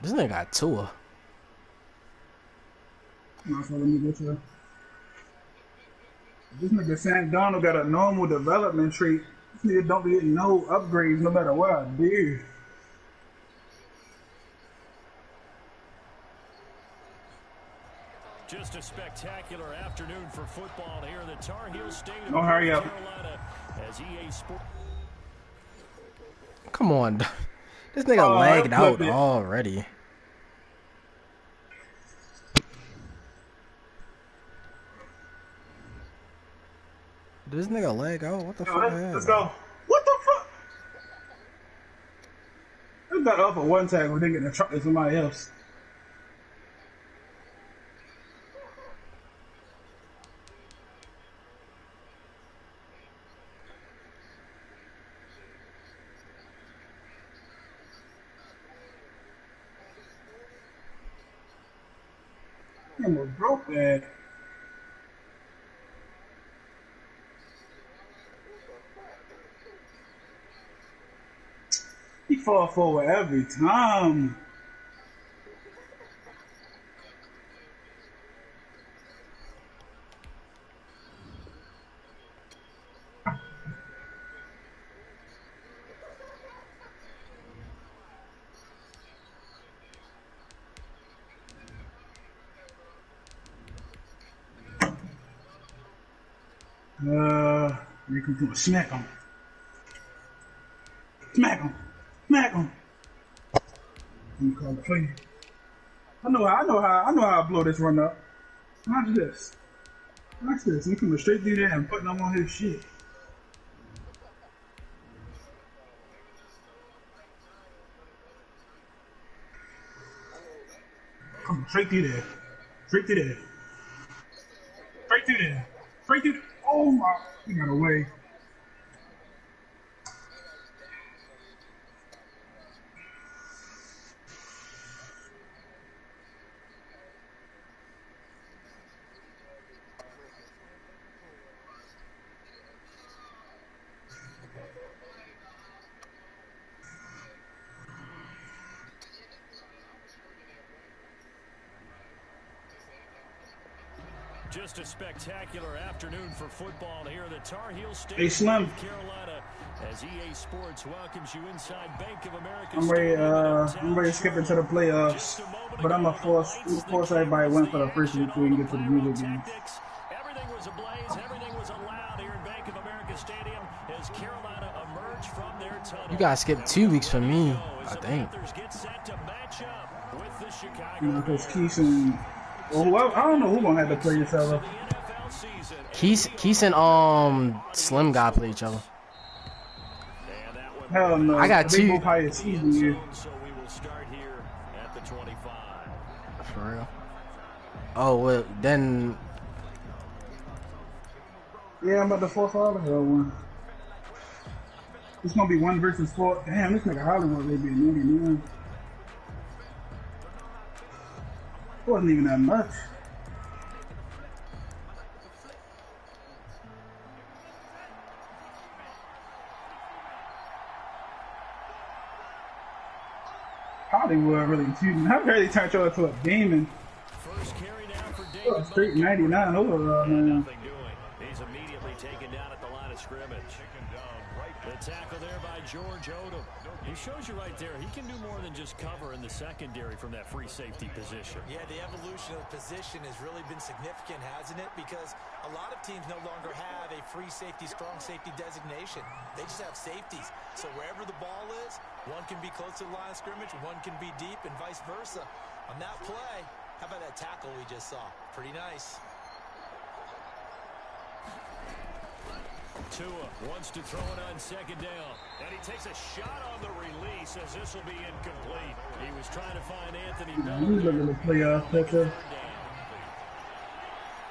This nigga got Tua. Let me get you. This nigga Sam Donald got a normal development trait. This nigga don't be getting no upgrades no matter what I do. Just a spectacular afternoon for football here in the Tar Heel Stadium. Oh, hurry up. Carolina, as EA Sports. Come on. This nigga lagged out already. This nigga lag out? What the fuck? Let's go. What the fuck? I got up for one tackle, then get a truck to somebody else. I almost broke that. He fall forward every time. You can do a smack him. Smack him. Smack him. Let me call the play. I know how I blow this run up. Watch this. Watch this. He coming straight through there and putting him on his shit. Come straight through there. Straight through there. Straight through there. Straight through. Oh my! He got away. Just a spectacular afternoon for football here in the Tar Heel Stadium. Hey, Slim. Carolina, as EA Sports welcomes you inside Bank of America. I'm ready to skip into the playoffs, but I'm gonna force everybody win for the first week so we can get to the music games. Everything was ablaze, everything was allowed here in Bank of America Stadium as Carolina emerged from their tunnel. You gotta skip 2 weeks for me, I think. You know, because Keith and I don't know who gonna have to play each other. Keith and Slim gotta play each other. Hell no. I got they 2. both higher seed than you. So we will start here at the 25. For real? Oh, well, then. Yeah, I'm about to force all of one. It's gonna be 1 versus 4. Damn, this nigga Hollywood may be a nigga, man. It wasn't even that much. Hollywood really cheating. I barely turned y'all into a demon. First carry now for David. Straight 99 overall, man. He's immediately taken down at the line of scrimmage. The tackle there by George Odom. He shows you right there, he can do more than just cover in the secondary from that free safety position. Yeah, the evolution of the position has really been significant, hasn't it? Because a lot of teams no longer have a free safety, strong safety designation. They just have safeties. So wherever the ball is, one can be close to the line of scrimmage, one can be deep, and vice versa. On that play, how about that tackle we just saw? Pretty nice. Tua wants to throw it on second down. And he takes a shot on the release as this will be incomplete. He was trying to find Anthony Bell. He's looking to play picture.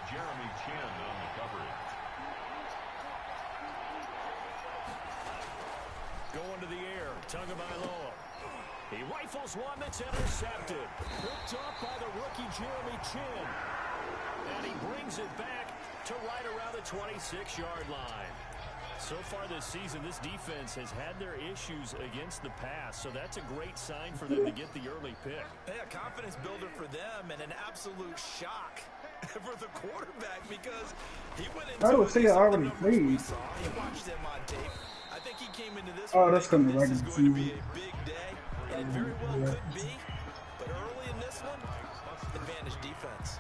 Jeremy Chin on the coverage. Going to the air. Tagovailoa. He rifles one that's intercepted. Picked up by the rookie Jeremy Chin. And he brings it back to right around the 26-yard line. So far this season, this defense has had their issues against the pass, so that's a great sign for them to get the early pick. Yeah, a confidence builder for them and an absolute shock for the quarterback because he went into I would say I already played. He watched them on tape. I think he came into this Oh, that's coming right this is in the going to be season. a big day, and it very well could be. But early in this one, advantage defense.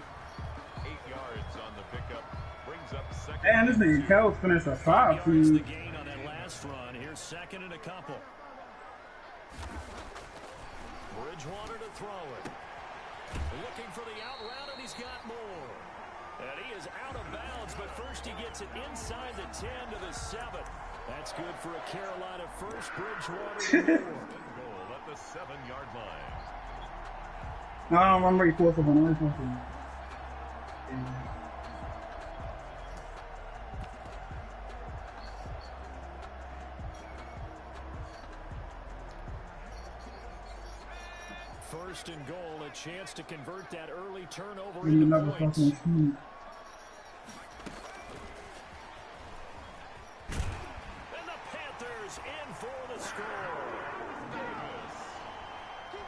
8 yards on the pickup. Brings up second. Man, this nigga Kellz finished a 5 Yards the feed. gain on that last run. Here's second and a couple. Bridgewater to throw it. Looking for the out route, and he's got more. And he is out of bounds, but first he gets it inside the 10 to the 7. That's good for a Carolina first. Bridgewater Goal at the 7-yard line. No, I'm ready for something. First and goal, a chance to convert that early turnover Need into another points. fucking team. And the Panthers in for the score.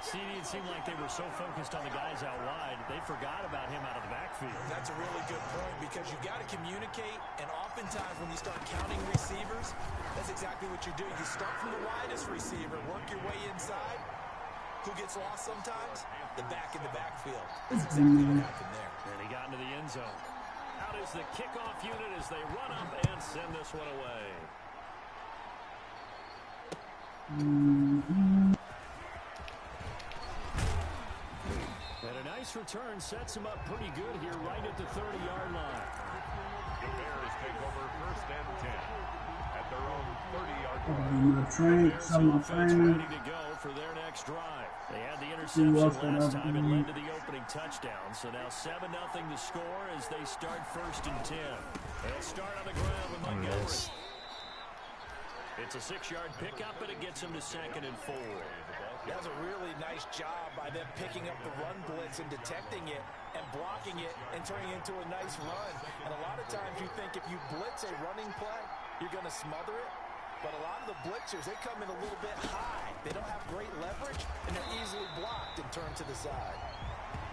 See, it seemed like they were so focused on the guys out wide, they forgot about him out of the backfield. That's a really good point because you got to communicate, and oftentimes when you start counting receivers, that's exactly what you do. You start from the widest receiver, work your way inside. Who gets lost sometimes? The back in the backfield. That's exactly what happened there. And he got into the end zone. Out is the kickoff unit as they run up and send this one away. And a nice return sets him up pretty good here right at the 30-yard line. The Bears take over first and 10 at their own 30-yard line. My train, some of my Ready train. to go for their next drive. They had the interception last time and led to the opening touchdown. So now 7-0 to score as they start first and 10. They'll start on the ground with Montgomery. It's a 6-yard pickup, and it gets him to second and 4. That was a really nice job by them picking up the run blitz and detecting it and blocking it and turning it into a nice run. And a lot of times you think if you blitz a running play, you're going to smother it. But a lot of the blitzers, they come in a little bit high. They don't have great leverage, and they're easily blocked and turned to the side.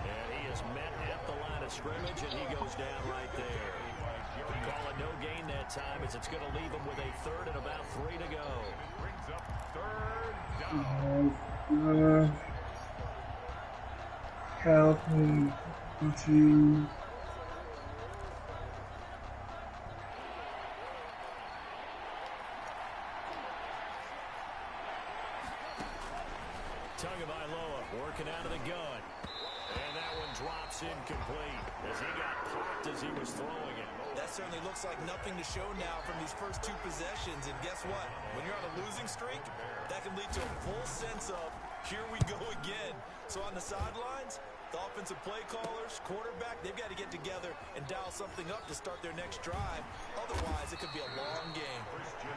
And he is met at the line of scrimmage, and he goes down right there. Call it no gain that time as it's going to leave him with a third and about 3 to go. Brings up third down. Help me. Pushing. Tagovailoa working out of the gun. And that one drops incomplete as he got popped as he was throwing it. That certainly looks like nothing to show now from these first 2 possessions. And guess what? When you're on a losing streak, that can lead to a full sense of, here we go again. So on the sidelines, the offensive play callers, quarterback, they've got to get together and dial something up to start their next drive. Otherwise, it could be a long game.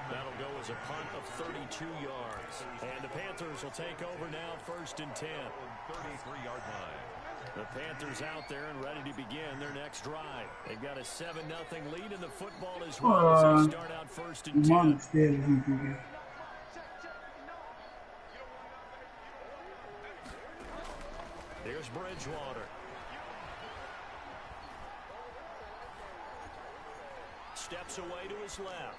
That'll go as a punt of 32 yards. And the Panthers will take over now first and 10. 33-yard line. The Panthers out there and ready to begin their next drive. They've got a 7-0 lead in the football as well as they start out first and 10. Mom scared of him. Here's Bridgewater. Steps away to his left.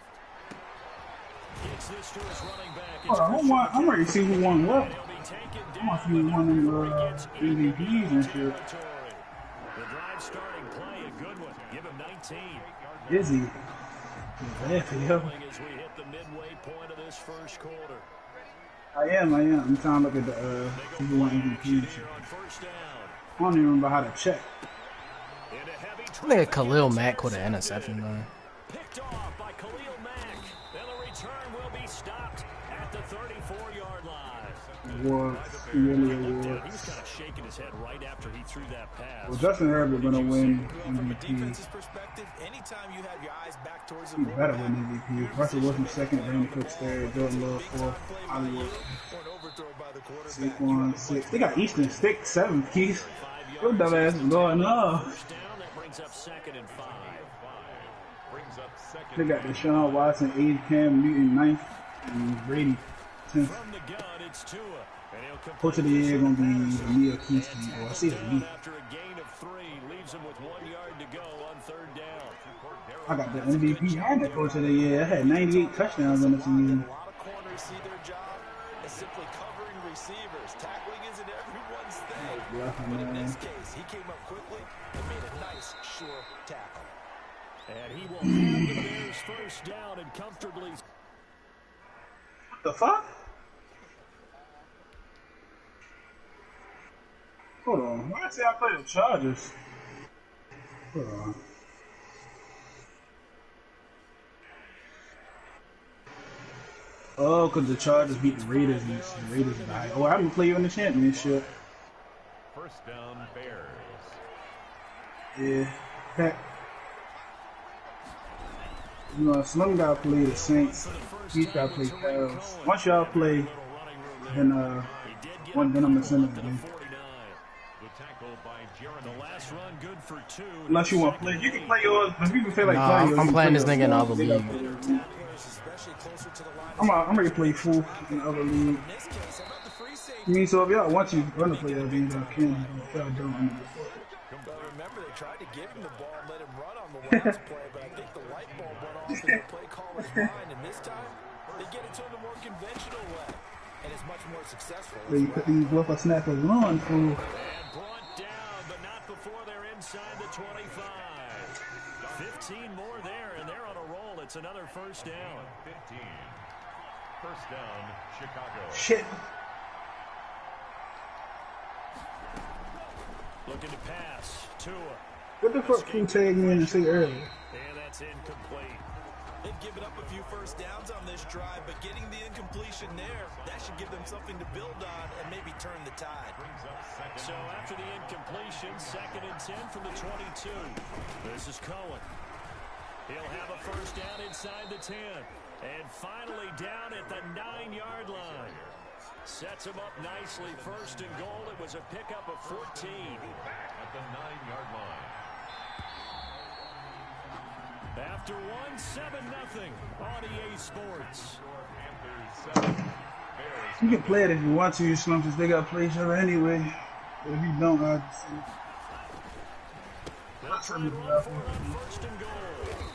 Gets this to his running back. It's I'm ready to see who won what. He'll be taken I down want to see who won them before he gets MVPs and shit. territory. The drive starting play, a good one. Give him 19. Busy. Yeah. As we hit the midway point of this first quarter. I am. I'm trying to look at the who won MVP and shit. Here on first down. I don't even remember how to check. Into heavy I think Khalil Mack caught an interception though. Picked off by Khalil Mack. And the return will be stopped at the 34-yard line. Was really He was was. kind of shaking his head right after he threw that pass. Well, Justin Herbert gonna win From a MVP. defense's perspective, anytime you have your eyes back towards the He better quarterback, win MVP. Russell Wilson second, Brandon Cooks third, Jordan Love fourth, Hollywood or an overthrow by the quarterback. Saquon sixth. They got Easton Stick seventh. Keith, your dumb ass is going up. First down, that brings up second and 5. Brings up They got Deshaun Watson, 8th, Cam Newton, 9th, and Brady, 10th. From the gun, it's Tua. And he'll complete Coach of the year gonna be Mia Keystone. Oh, I see it. Me. after a gain of 3, leaves him with 1 yard to go on 3rd down. I got the MVP and the coach of the year. I had 98 touchdowns on this year. A lot of corners see their job as simply covering receivers. Tackling isn't everyone's thing. But in this case, he came up quickly and made a nice, sure tackle. And he will have the Bears first down and comfortably. What the fuck? Hold on. Why did I say I play the Chargers? Hold on. Oh, because the Chargers beat the Raiders and the Raiders died. Oh, I'm going to play you in the championship. First down, Bears. Yeah. Heck. You know, Slim got to play the Saints. He's got to play Kellz. Once y'all play, then I'm going to send it again. Unless you want to play. You can play yours, but if you can play like nah, I'm playing this nigga in the other league. I'm ready to play full in the other league. I mean, so if y'all want to run to play that game, y'all can. If y'all don't, Remember, they tried to give him the ball and let him run on the last play, but I think the light bulb went off in the play caller's mind, and this time, they get it to him the more conventional way, and it's much more successful. You put these whippersnappers on, fool. And brought down, but not before they're inside the 25. 15 more there, and they're on a roll. It's another first down. 15. First down, Chicago. Shit. Looking to pass. Tua. What the fuck can you tag me in and say earlier? And that's incomplete. They've given up a few first downs on this drive, but getting the incompletion there, that should give them something to build on and maybe turn the tide. So after the incompletion, 2nd and 10 from the 22. This is Cohen. He'll have a first down inside the 10. And finally down at the 9-yard line. Sets him up nicely. 1st and goal. It was a pickup of 14. At the 9-yard line. After 1, 7-0 on EA Sports. You can play it if you want to, Slim, because they got to play each other anyway. But if you don't, I'll just see. First and goal.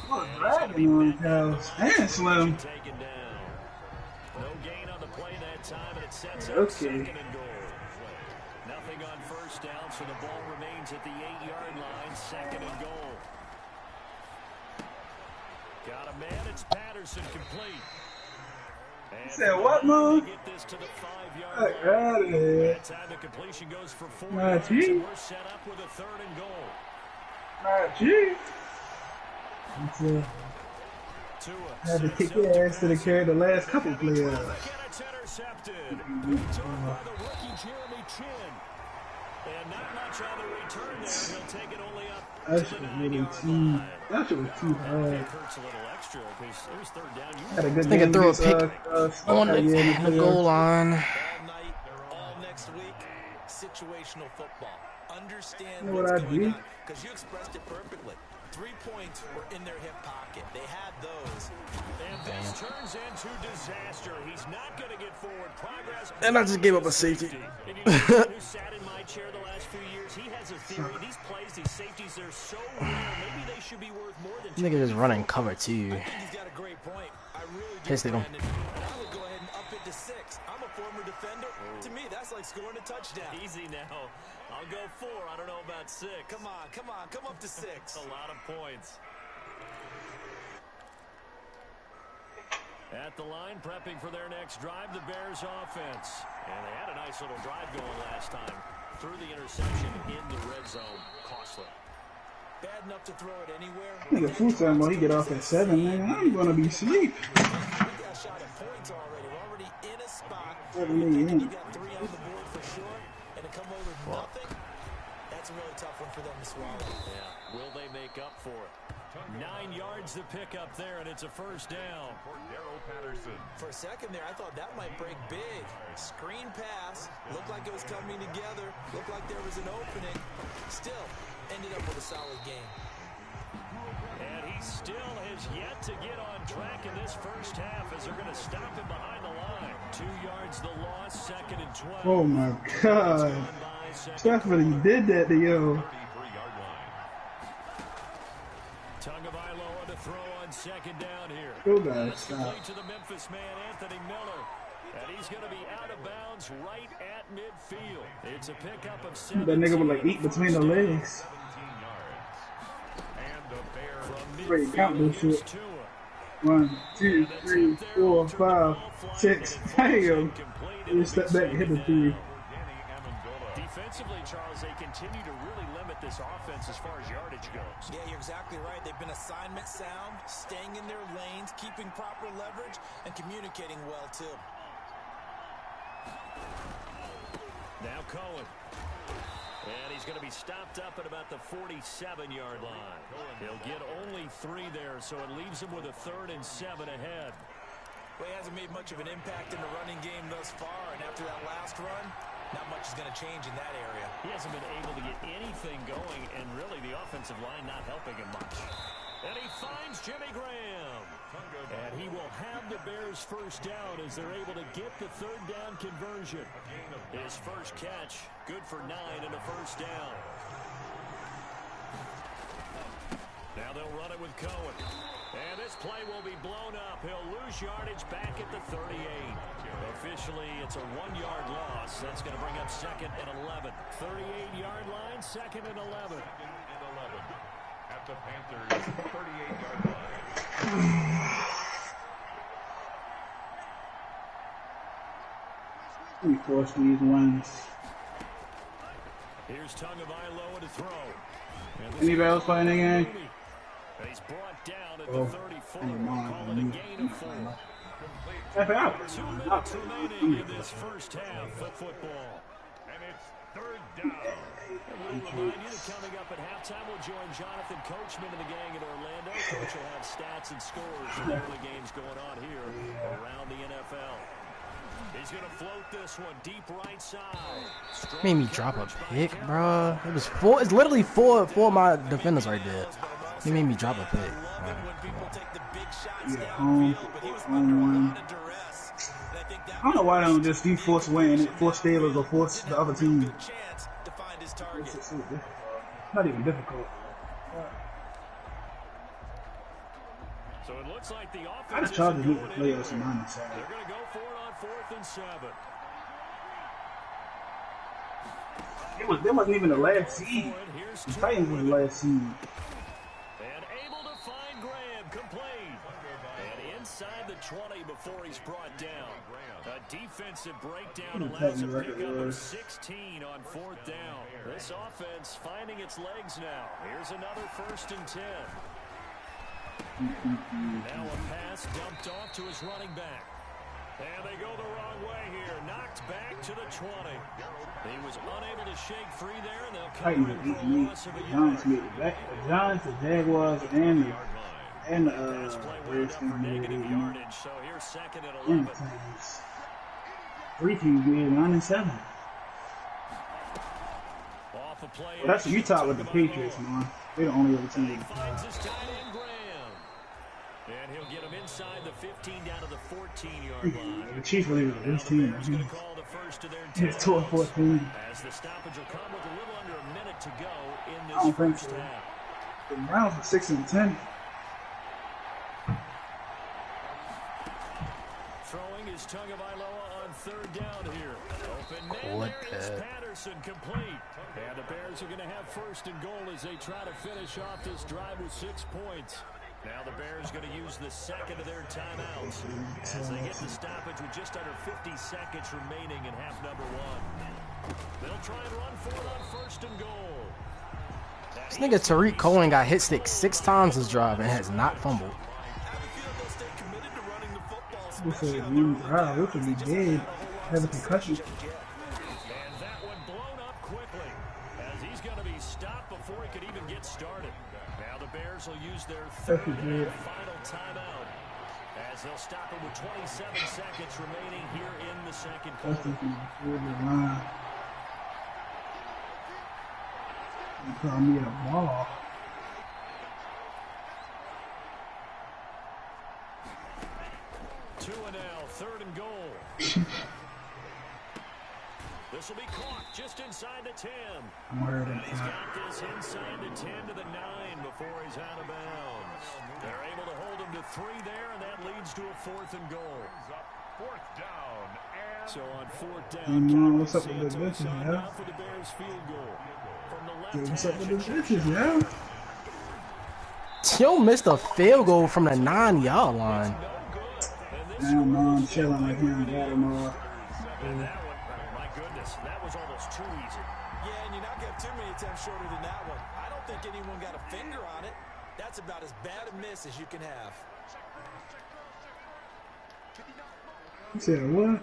What a dragging on Kellz and Slim. Taken down. No gain on the play that time, and it sets up Okay. 2nd and goal. Nothing on first down, so the ball remains at the 8-yard line. 2nd and goal. Got a man, it's Patterson, complete. And Said what, Mo? get this to the 5-yard Fuck line. out of here. That time the completion goes for 4 Nah, yards, gee. and we're set up with a 3rd and goal. Gee. Tua. Had to kick your ass to the carry the last couple players. And it's intercepted. Picked up by the rookie Jeremy Chin. And not much on the return there. He'll take it only up That to shit the was really 9-yard too. line. That shit was too hard. It hurts a little extra because it was 3rd down. You Had a good Nigga game threw a against, pick on that year in the goal line. All night, all next week, situational football. Understand You know what's what I going do? on, because you expressed it perfectly. 3 points were in their hip pocket. They had those. And this turns into disaster. He's not going to get forward progress. And I just gave up a safety. And you know, who sat in my chair the last few years, he has a theory. These plays, these safeties, they're so rare. Maybe they should be worth more than Nigga just running cover 2. I think he's got a great point. I really do, Pissed at him. Brandon. And I would go ahead and up it to 6. I'm a former defender. To me, that's like scoring a touchdown. Easy now. I'll go 4. I don't know about 6. Come on, come on, come up to 6. A lot of points. At the line, prepping for their next drive, the Bears offense. And they had a nice little drive going last time. Through the interception in the red zone. Costly. Bad enough to throw it anywhere. Nigga, full time, boy, he get off at 7, man. I'm gonna be asleep. We got shot at points already. We're already in a spot. 7 You a.m. got 3 on the board for sure. And to come away with nothing, that's a really tough one for them to swallow. Yeah. Will they make up for it? 9 yards to pick up there, and it's a first down. Patterson. For a second there, I thought that might break big. Screen pass. Looked like it was coming together. Looked like there was an opening. Still, ended up with a solid game. And he still has yet to get on track in this first half as they're going to stop him behind the line. 2 yards the loss, 2nd and 12. Oh my God. Stephanie did that to yo. 33-yard line. Tagovailoa to throw on 2nd down here. Go guys, That's stop. complete to the Memphis man, Anthony Miller. And he's going to be out of bounds right at midfield. It's a pickup of 7. That nigga would like eat between the legs. 17 yards. And the Bears From Ready to count this midfield, shit. here's Tua. 1, 2, 3, 4, 5, 6. Damn. You step back and hit the 3. Defensively, Charles, they continue to really limit this offense as far as yardage goes. Yeah, you're exactly right. They've been assignment sound, staying in their lanes, keeping proper leverage, and communicating well, too. Now Cohen. And he's going to be stopped up at about the 47-yard line. He'll get only 3 there, so it leaves him with a 3rd and 7 ahead. Well, he hasn't made much of an impact in the running game thus far, and after that last run, not much is going to change in that area. He hasn't been able to get anything going, and really the offensive line not helping him much. And he finds Jimmy Graham. And he will have the Bears first down as they're able to get the 3rd down conversion. His first catch, good for 9 and a first down. Now they'll run it with Cohen. And this play will be blown up. He'll lose yardage back at the 38. Officially, it's a 1-yard loss. That's going to bring up 2nd and 11. 38-yard line, 2nd and 11. At the Panthers' 38-yard line. We force these ones. Here's Tagovailoa to throw. Anybody else playing the game? And he's brought down at Oh, the 34. I need mine. Call it a gain of 4. F out. 2 minutes remaining in this first half of football. And it's 3rd down. And we'll remind you that coming up at halftime, we'll join Jonathan Coachman and the gang in Orlando. Coach will have stats and scores from the early games going on here around the NFL. He's going to float this one deep right side. Made me drop a pick, bro. It was 4. It's literally four of my defenders right there. He made me drop a pick. Yeah, home one. I don't know why they don't just do force win, force Steelers or force the other team. It's not even difficult. So it looks like the I offense just tried to isn't hit the going play on some anywhere. minor side. They're going to go for it on 4th and 7. It wasn't even the last seed. Here's The Tua. Titans was the last seed. And able to find Graham, complete. And inside the 20 before he's brought down. A defensive breakdown allows a pickup of 16 on 4th down. This offense finding its legs now. Here's another 1st and 10. Now a pass dumped off to his running back. And they go the wrong way here. Knocked back to the 20. He was unable to shake free there, and they'll cover Titans him are for a beating me. loss of a The yard. Giants made it back. The Giants, the Jaguars, and the Pass play went up for Redskins made it negative in. yardage, so here's 2nd and And 11. the Titans. 3 teams made 9 and 7. Off a play. Well, that's Utah with the Patriots, man. They're the only other team He with the finds Patriots. his tight end, Graham. And he'll get him inside the 15 down to the 14-yard line. The Chiefs really the worst team. Bears going to call the first to their It's 2 and 14. as the stoppage will come with a little under a minute to go in I this don't think first so. half. The Browns are 6 and 10. Throwing is Tagovailoa on 3rd down here. Open man What there is the- Patterson, complete. And the Bears are going to have 1st and goal as they try to finish off this drive with 6 points. Now the Bears going to use the 2nd of their timeouts as they get the stoppage with just under 50 seconds remaining in half number 1. They'll try and run for it on 1st and goal. This nigga Tariq Cohen got hit stick 6 times this drive and has not fumbled. This is a new drive. This would be dead. Have a concussion. And that one blown up quickly as he's going to be stopped before he could even get started. Now the Bears will use their 3rd and final timeout as they'll stop him with 27 seconds remaining here in the 2nd That's quarter. taking the 40 line. You call me a ball. Tua now, 3rd and goal. This will be caught just inside the 10. And he's got this inside the 10 to the 9 before he's out of bounds. They're able to hold him to 3 there, and that leads to a 4th and goal. 4th down. And so on 4th down, what's up with the bitches, yeah? for the Bears field goal. From the left Dude, what's up with the hash. bitches, yeah? Yo missed a field goal from the 9-yard line. Damn, man, chilling like him, Baltimore. My goodness, that was almost too easy. Yeah, and you're not going to have too many attempts shorter than that one. I don't think anyone got a finger on it. That's about as bad a miss as you can have. You said what?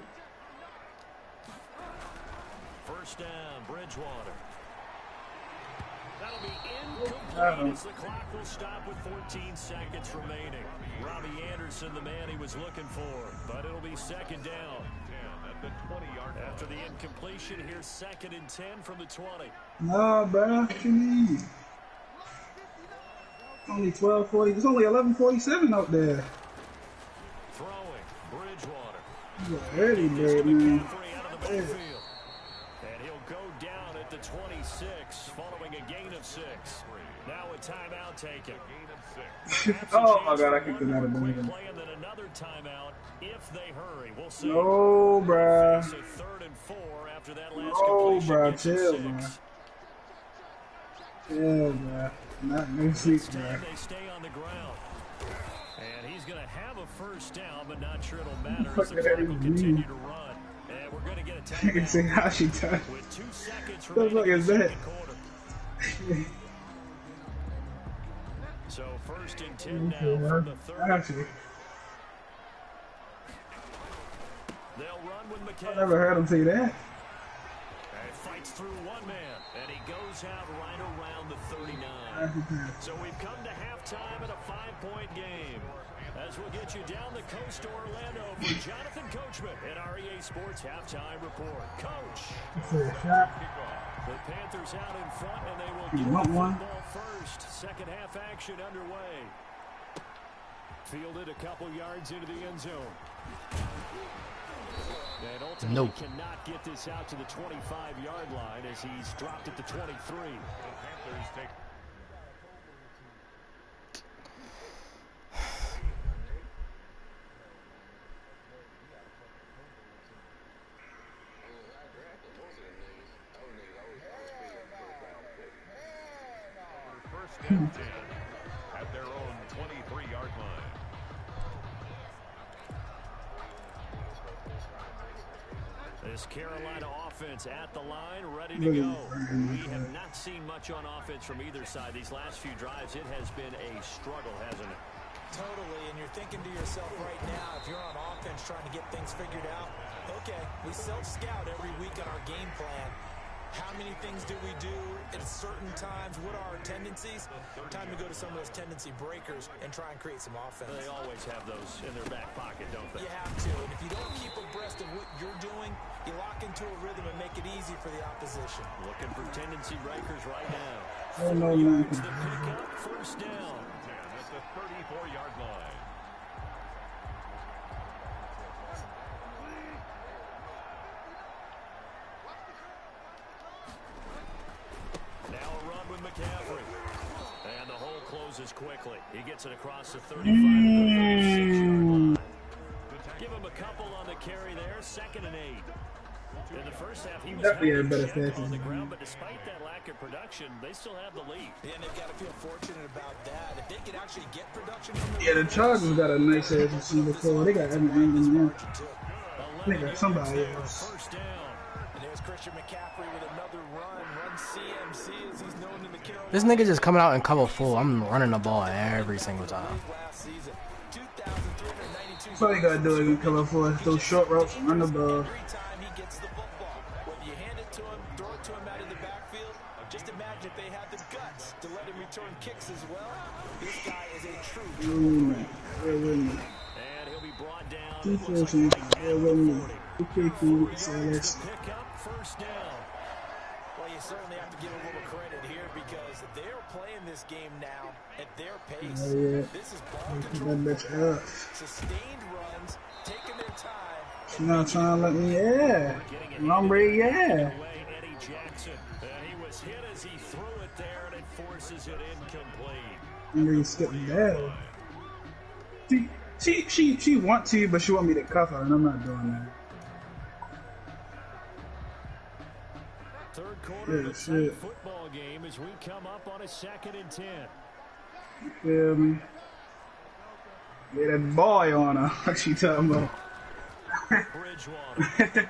1st down, Bridgewater. That'll be incomplete as the clock will stop with 14 seconds remaining. Robbie Anderson, the man he was looking for, but it'll be 2nd down. at the 20-yard line. After the incompletion, here's 2nd and 10 from the 20. Nah, bro, what you need? Only 12:40. There's only 11:47 out there. Throwing, Bridgewater. You early bird, man. Out of the backfield. And he'll go down at the 26 following a gain of 6. Now a timeout taken. Oh my God, I kicked it out of Quick bounds. play and then another timeout if they hurry. We'll see. No, bruh. Face a 3rd and 4 after that last No, completion bruh, gets you chill, 6. bruh. Yeah, bruh. Not no sleep, This time bruh. they stay on the ground. And he's going to have a 1st down, but not sure it'll matter Fuck as the that clock will is continue mean. to run. And we're going to get a You can say timeout how she done. with 2 seconds What the remaining fuck in is the that? 2nd quarter. So 1st and 10 now from the 30. Actually, They'll run with I McCaffrey. never heard him say that. And fights through one man, and he goes out right around the 39. So we've come to halftime in a 5-point game. As we'll get you down the coast to Orlando for Jonathan Coachman in our EA Sports Halftime Report. Coach, the Panthers out in front, and they will You get want the one? football first. 2nd half action underway. Fielded a couple yards into the end zone. And ultimately cannot get this out to the 25-yard line as he's dropped at the 23. The Panthers take first and 10 at their own 23-yard line. This Carolina offense at the line, ready to go. We have not seen much on offense from either side. These last few drives, it has been a struggle, hasn't it? Totally, and you're thinking to yourself right now, if you're on offense trying to get things figured out, okay, we self-scout every week on our game plan. How many things do we do at certain times? What are our tendencies? Time to go to some of those tendency breakers and try and create some offense. They always have those in their back pocket, don't they? You have to, and if you don't keep abreast of what you're doing, you lock into a rhythm and make it easy for the opposition. Looking for tendency breakers right now. Oh, no, man. The pickup, 1st down. 10 at the 34-yard line. Now a run with McCaffrey. And the hole closes quickly. He gets it across the 35 to the 36-yard line. Give him a couple on the carry there. 2nd and 8. In the first half, he was Definitely having had better a check passes. on the ground, but despite that lack of production, they still have the lead. Yeah, and they've got to feel fortunate about that. If they could actually get production from the Yeah, the Chargers got a nice ass receiver core. They got everything in there. They got somebody else. 1st down. And there's Christian McCaffrey with another run CMC as he's known in the Carolina. This nigga just coming out in cover full. I'm running the ball every single time. Last season, 2,392. That's all you gotta do is get cover for those short routes and run the ball. Every time he gets the football, whether you hand it to him, throw it to him out of the backfield, just imagine if they had the guts to let him return kicks as well. This guy is a true. Bear with me. And he'll be brought down. Defense, bear with me. Okay, cool. So let's Pick up 1st down. Well, you certainly have to give a little credit here because they're playing this game now at their pace. yeah. This is ball put control. that bitch up. Sustained runs, take You know, trying to let me, yeah. I'm ready, yeah. He was hit as he threw it there, and it forces it incomplete. I'm ready to skip down. She want to, but she want me to cuff her, and I'm not doing that. Third quarter of a tight football game as we come up on a 2nd and 10. You feel me? Get that boy on her. What she talking about? Bridgewater.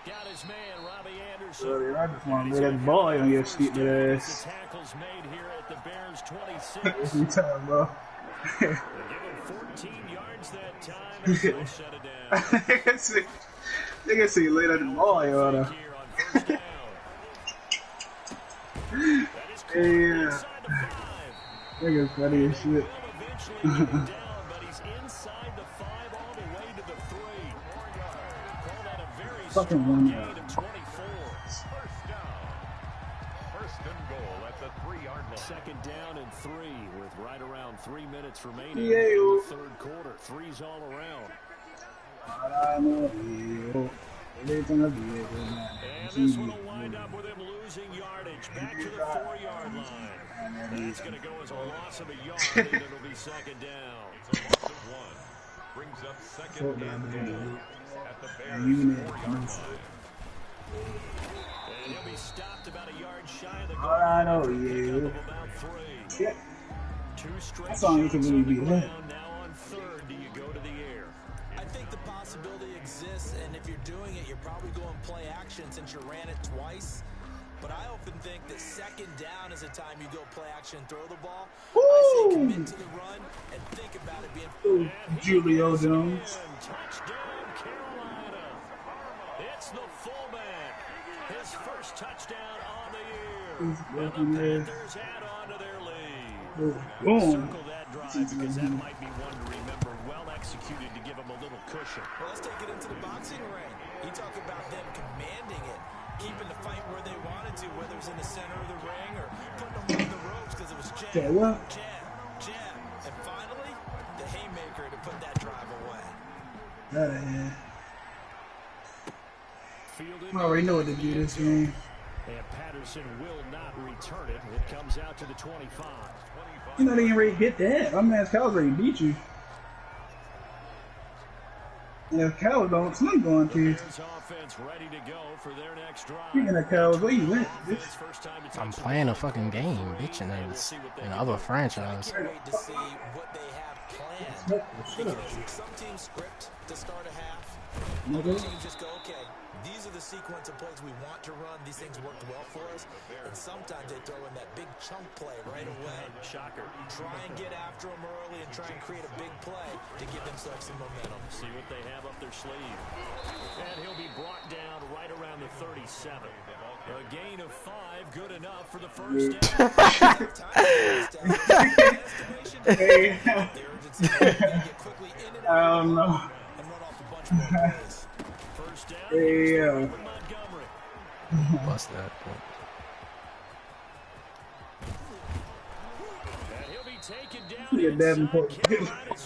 Got his man, Robbie Anderson. I just want to get that boy on your stupid ass. The tackles made here at the Bears 26. What you talking about? Give him 14 yards that time and still shut it down. They can see later the boy on her. Yeah. Nigga's funny as shit. Fucking one yard. First and goal at the 3-yard line. 2nd down and 3 with right around 3 minutes remaining in Yeah, the 3rd quarter. 3's all around. And this one will wind up with him losing yardage back to the 4-yard line. That's going to go as a loss of a yard, and it'll be 2nd down. It's a loss of 1. Brings up 2nd and goal at the Bears 4-yard line. And he'll be stopped about a yard shy of the goal. I know, About 3. yeah. 2 straight That's all you can really be there. Now on 3rd, do you go to the air? I think the possibility exists, and if you're doing it, you're probably going play action since you ran it twice. But I often think that 2nd down is a time you go play action, throw the ball. Woo! I say commit to the run and think about it being. Julio Jones. Touchdown, Carolina. It's the fullback. His first touchdown on the year. And the Panthers add on to their lead. Boom. Circle that drive because that might be one to remember. Well executed to give him a little cushion. Well, let's take it into the boxing ring. You talk about them commanding it, keeping the fight where they wanted to, whether it's in the center of the ring or putting them on the ropes because it was jab, jab, and finally, the haymaker to put that drive away. I already know what to do this game. And Patterson will not return it. It comes out to the 25. You know they ain't ready to hit that. My man's Kellz already beat you. And if Kellz don't, I'm going to. Offense ready to go for their next drive. Speaking of Kellz, where you went? I'm playing a fucking game, bitch, in other franchise. Wait to see what they have planned. Because some teams script to start a half. Other teams just go, okay, these are the sequence of plays we want to run. These things worked well for us. And sometimes they throw in that big chunk play right away. Shocker. Try and get after them early and try and create a big play to give themselves some momentum. See what they have up their sleeve. And he'll be brought down right around the 37. A gain of 5, good enough for the first down. Hey. I don't know. First down. Hey, Bust that. And he'll be taken down. Look at Davenport.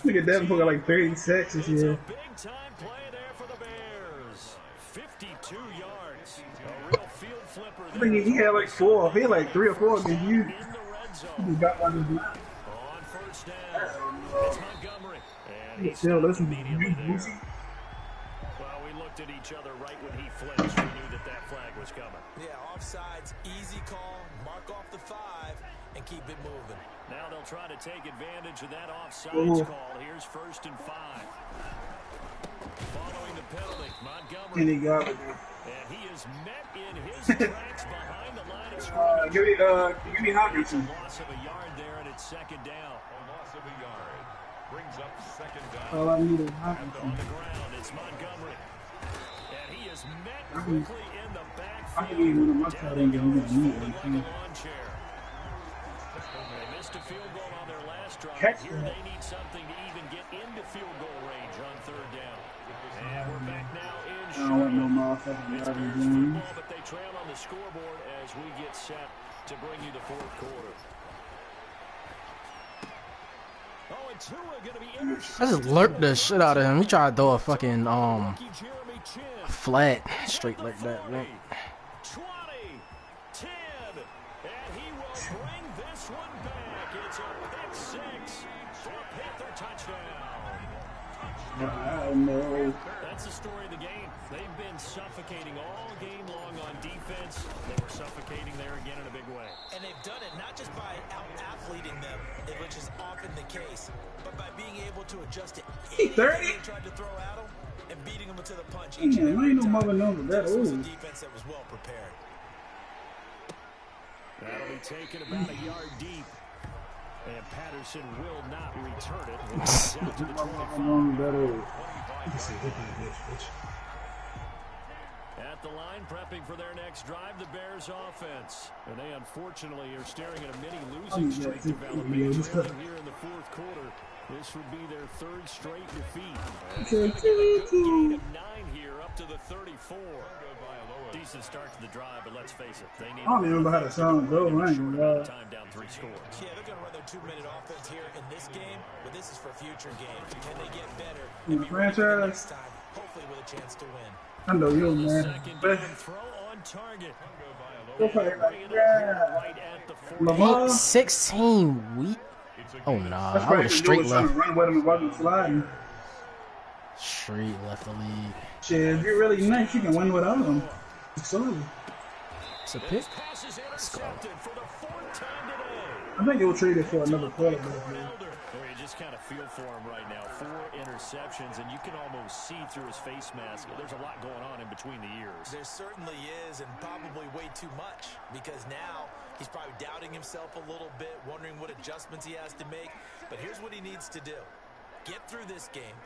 Look at Davenport got like 36 this year. Big time play there for the Bears. 52 yards. A real field flipper I think he had like 4. He had like 3 or 4 against you. in the red zone. He got one of them. On first down. It's Montgomery. And he's Still listen to immediately you, there. Boosie. Well, we looked at each other right when he flinched. We knew that flag was coming. Yeah, offsides, easy call, mark off the 5, and keep it moving. Now they'll try to take advantage of that offsides call. Here's 1st and 5. Following the penalty, Montgomery. And he got it. And he is met in his tracks behind the line of scrimmage. Give me Hawkinson. Loss of a yard there, and it's 2nd down. A loss of a yard. Brings up 2nd down. All I need is On Hawkinson. the ground, it's Montgomery. And he is met quickly in the I can give backfield. one of my tight end games. Folded like a lawn chair. They missed a field goal on their last drive. Catch Here that. they need something to even get into field goal range on 3rd down. And we're back now in I don't want no Charlotte. motherfucking It's Marvin Bears Jones. football, but they trail on the scoreboard as we get set to bring you the 4th quarter. Oh, I just lurked the shit out of him. He tried to throw a fucking flat straight like that, man. 20, 10, and he will bring this one back. It's a pick six for a Panther touchdown. No. That's the story of the game. They've been suffocating all game long on defense. They were suffocating there again in a big way. And they've done it not just by out-athleting them, which is often the case, but by being able to adjust it. He 30? They tried to throw at them and beating them to the punch Man, each and I every ain't no time. mother known that. This was a Ooh. defense that was well prepared. That'll be taken about a yard deep. And Patterson will not return it. When he's out to the 25. At the line, prepping for their next drive, the Bears offense. And they unfortunately are staring at a mini losing streak developing here in the fourth quarter. This would be their third straight defeat. Gain of 9 here up to the 34. Decent start to the drive, but let's face it, they need I don't even know how the song goes. I ain't gonna lie. time down 3 scores. Yeah, they're going to run their 2-minute offense here in this game, but this is for future games. Can they get better In and the be ready for the franchise? next time, hopefully with a chance to win? I know you, man. Second But down throw on target. go play like Right that. at the 40. Lamar. 16 week. Oh nah, That's I would why have he straight was trying to left. run with him and wasn't sliding. Straight left the league. Shit, if you're really nice, you can win without him. So, It's a pick. Pass is intercepted for the 4th time today. I think it will trade it for another quarterback. Man. Well, you just kind of feel for him right now. 4 interceptions, and you can almost see through his face mask. There's a lot going on in between the ears. There certainly is, and probably way too much, because now he's probably doubting himself a little bit, wondering what adjustments he has to make. But here's what he needs to do. Get through this game.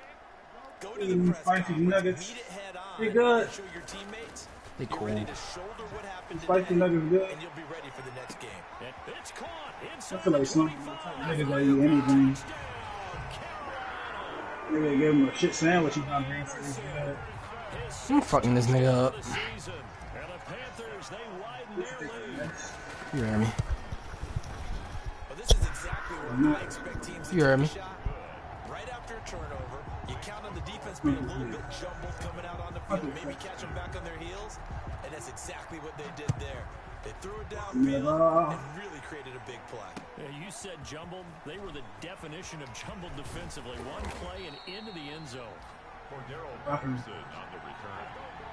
Go to the press Spicy conference, nuggets. meet it head on, They good. and show your teammates They you're cool. ready to shoulder what happened Spicy today, nuggets good. and you'll be ready for the next game. And it's caught I inside feel like the some 25. niggas that eat anything. Touchdown, Carolina. They give him a shit sandwich. He's not there for his bad. I'm fucking this nigga up. The season. And the Panthers, they widen their lead. You heard me. Well, this is exactly where I expect teams to You heard take me. a shot. Right after a turnover, you count on the defense being a little bit jumbled coming out on the field, maybe catch them back on their heels, and that's exactly what they did there. They threw it downfield and really created a big play. Yeah, you said jumbled. They were the definition of jumbled defensively. One play and into the end zone. Cordero Patterson on the return.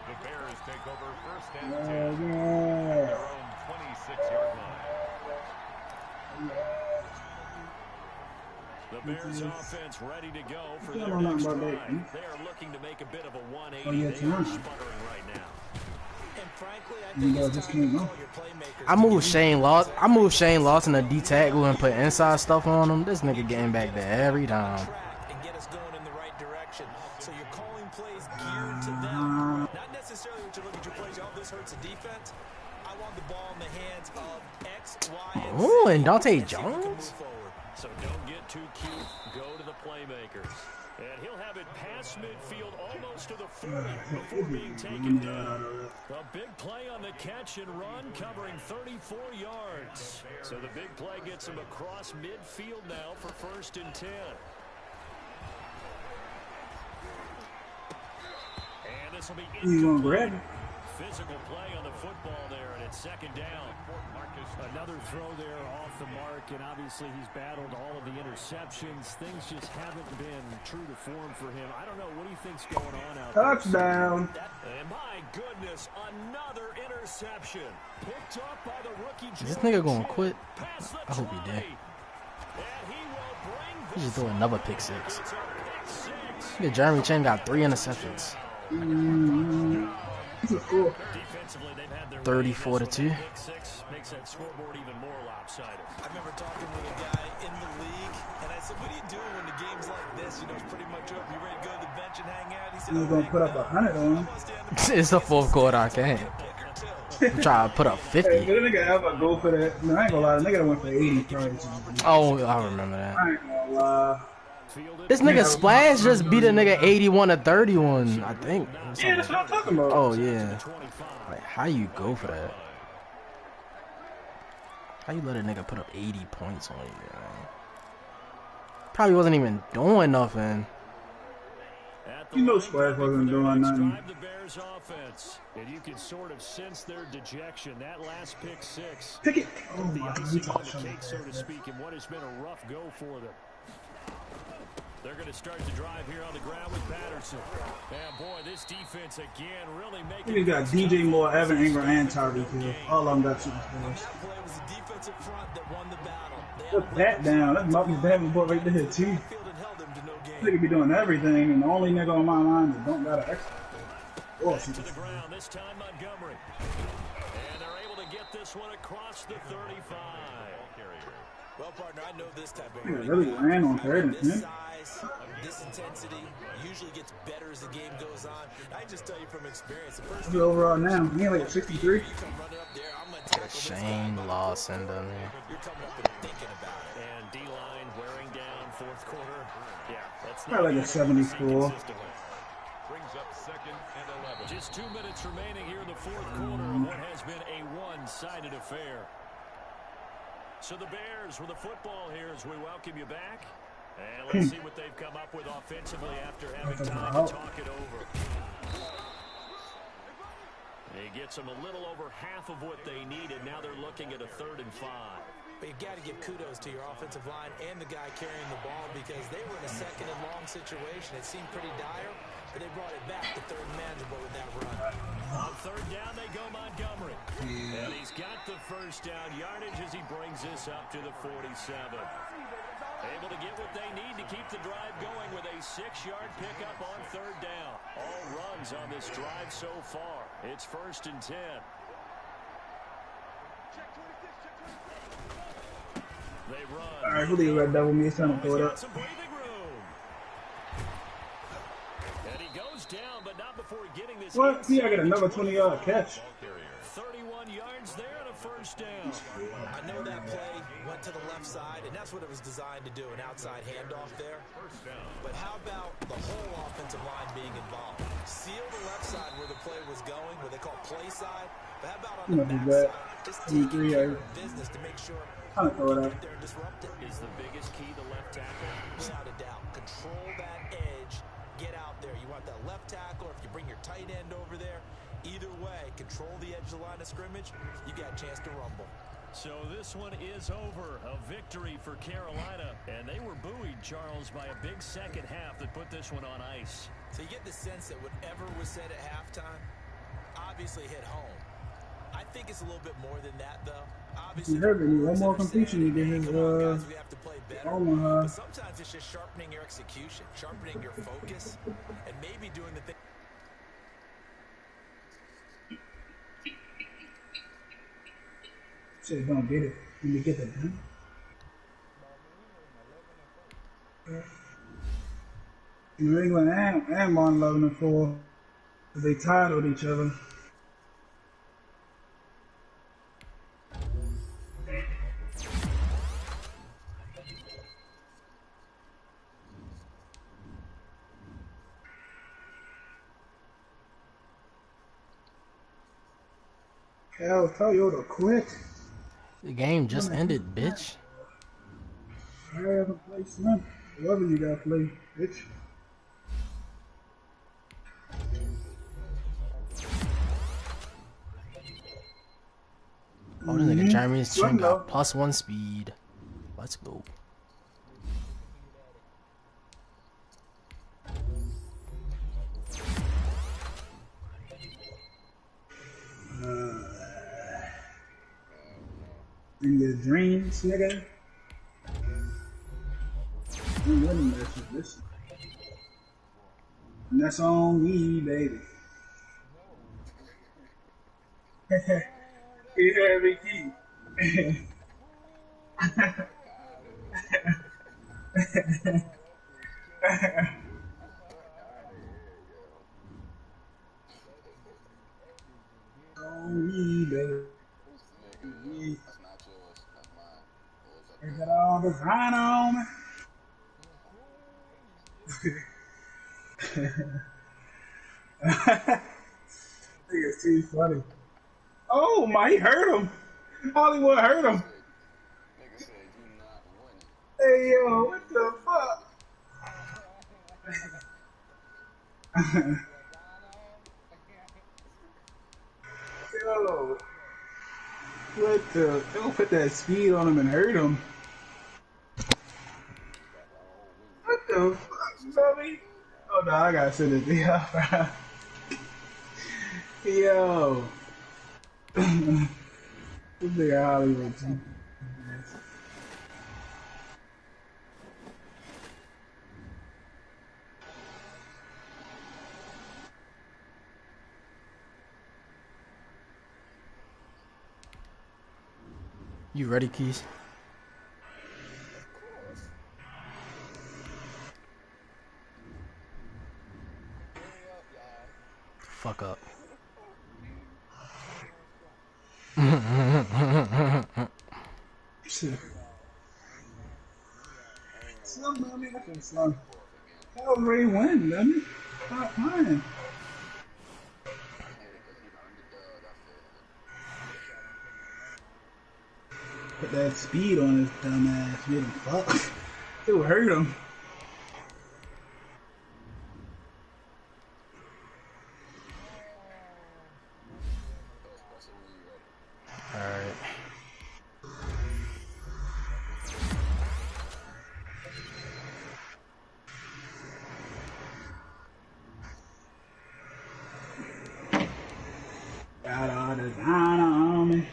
The Bears take over first and 10. Yeah. Their own 26-yard line. The Bears offense ready to go for I their don't know next about drive. that. They are looking to make a bit of a 180. Oh, yeah, They are too. sputtering right now. And frankly, I You think know, it's this time to can't call go. your playmakers. I moved Shane Lawson. I moved Shane Lawson to D tackle and put inside stuff on him. This nigga getting back there every time. Track and get us going in the right direction. So you're calling plays geared to them. Not necessarily what you look at your plays. Oh, this hurts the defense. I want the ball in the hands of X, Y, and Z. Ooh, and Dante And see if we can move Jones? forward. So don't get too cute. Go to the playmakers. And he'll have it past midfield almost to the 40 before being taken down. A big play on the catch and run covering 34 yards. So the big play gets him across midfield now for 1st and 10. And this will be You gonna grab it? physical play on the football there, and it's 2nd down. Another throw there off the mark, and obviously he's battled all of the interceptions. Things just haven't been true to form for him. I don't know. What do you think's going on out there? Touchdown. And my goodness, another interception. Picked up by the rookie. Is this nigga gonna quit? Past the I hope he 20. did. And he will bring He just this threw another pick six. It's a pick 6. Yeah, Jeremy Chin got 3 interceptions. This is cool. Defensively, they've had their 34 to way. 2. Pick 6 makes that scoreboard even more lopsided. I remember talking with a guy in the league, and I said, what are you doing when the game's like this? You know, it's pretty much over. You ready to go to the bench and hang out? He said, He's gonna put up 100 on him. It's the 4th quarter, I can't. I'm trying to put up Hey, 50. did a nigga ever go for that? No, I ain't gonna lie. The nigga went for 80 probably. Oh, I remember that. I ain't gonna lie. This nigga Splash just beat a nigga 81 to 31, I think. Yeah, that's what I'm talking about. Oh, yeah. Like, how you go for that? How you let a nigga put up 80 points on you, man? Probably wasn't even doing nothing. You know Squares wasn't doing nothing. The Bears offense, and you can sort of sense their dejection. That last pick six. Pick it. Oh The my icing on God. the cake, so to speak, in what has been a rough go for them. They're going to start the drive here on the ground with Patterson. And boy, this defense again really making. You got DJ Moore, Evan Ingram, and Tyreek Hill. All of them got superstars. That play was the defensive front that won the battle. Put that down. That's Marcus Davenport right there, too. Nigga be doing everything, and the only nigga on my line that don't got an extra. Oh, to the ground this time, Montgomery. And they're able to get this one across the 35. Well, partner, I know this type of nigga really ran on third and this 10. size, this intensity usually gets better as the game goes on. I just tell you from experience. The first What's the overall now? He like a 63. you come running up there, I'm gonna tackle this guy. Shane Lawson done You're coming up and thinking about it. And D-line wearing down fourth quarter. Yeah, that's Probably like a 74. Brings up 2nd and 11. Just 2 minutes remaining here in the fourth quarter of what has been a one-sided affair. So the Bears with the football here as we welcome you back. And let's see what they've come up with offensively after having time to talk it over. He gets them a little over half of what they needed. Now they're looking at a 3rd and 5. But you got to give kudos to your offensive line and the guy carrying the ball because they were in a 2nd and long situation. It seemed pretty dire, but they brought it back to 3rd and manageable with that run. On 3rd down, they go Montgomery. And he's got the first down yardage as he brings this up to the 47. Able to get what they need to keep the drive going with a 6-yard pickup on 3rd down. All runs on this drive so far. It's 1st and 10. They run. All right, who did red double me? It's time to throw it up. Some breathing room. And he goes down, but not before getting this. What? See, I got another 20-yard catch. 31 yards there and a first down. I know that play went to the left side, and that's what it was designed to do, an outside handoff there. But how about the whole offensive line being involved? Seal the left side where the play was going, what they call play side. But how about on the back side? Just taking care of business to make sure I'm gonna throw it up. there and disrupt it. Is the biggest key the left tackle? Without a doubt. Control that edge. Get out there. You want that left tackle, or if you bring your tight end over there, either way, control the edge of the line of scrimmage, you got a chance to rumble. So this one is over. A victory for Carolina. And they were buoyed, Charles, by a big second half that put this one on ice. So you get the sense that whatever was said at halftime obviously hit home. I think it's a little bit more than that, though. Obviously, You heard me. One more completion he did his, come on, guys, we have to play better. Omaha. But sometimes it's just sharpening your execution, sharpening your focus, and maybe doing the thing. Shit, don't get it. Let me get that done. New England and 1-11-4. They tied with each other. Hell, Toyota quit. The game just ended, bitch. I haven't played Slim. Whoever you got play, bitch. Oh, this nigga Jeremy's string got Slim, +1 speed. Let's go. In your dreams, nigga. I'm winning that shit. Listen. And that's on me, baby. Yeah, Ricky. On me, baby. They got all this rhino on me. Nigga's too funny. Oh my, he hurt him. Hollywood hurt him. Hey yo, what the fuck? Yo, what the? Don't put that speed on him and hurt him. What the fuck, you know me? Oh no, I gotta send it to y'all. Yo, this nigga Hollywood too. You ready, Keys? Fuck up. Shit. Slum, mommy, look at Slum. That was already win, doesn't it? Stop playing. Put that speed on his dumb ass. Made him fuck. It would hurt him. Alright. Got all the designer on me.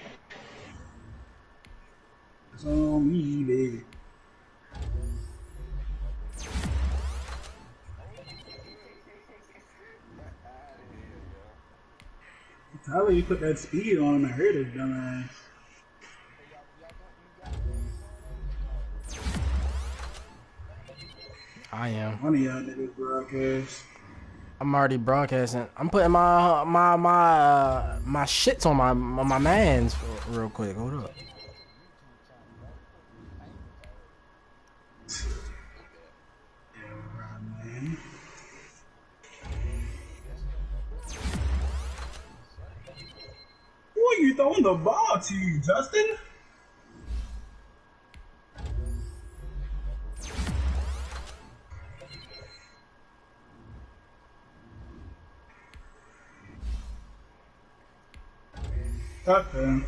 It's on me, baby. Tyler, you put that speed on him and hurt his dumb ass. I am. One of y'all niggas broadcast. I'm already broadcasting. I'm putting my shits on my mans real quick. Hold up. Who are you throwing the ball to, Justin? Okay.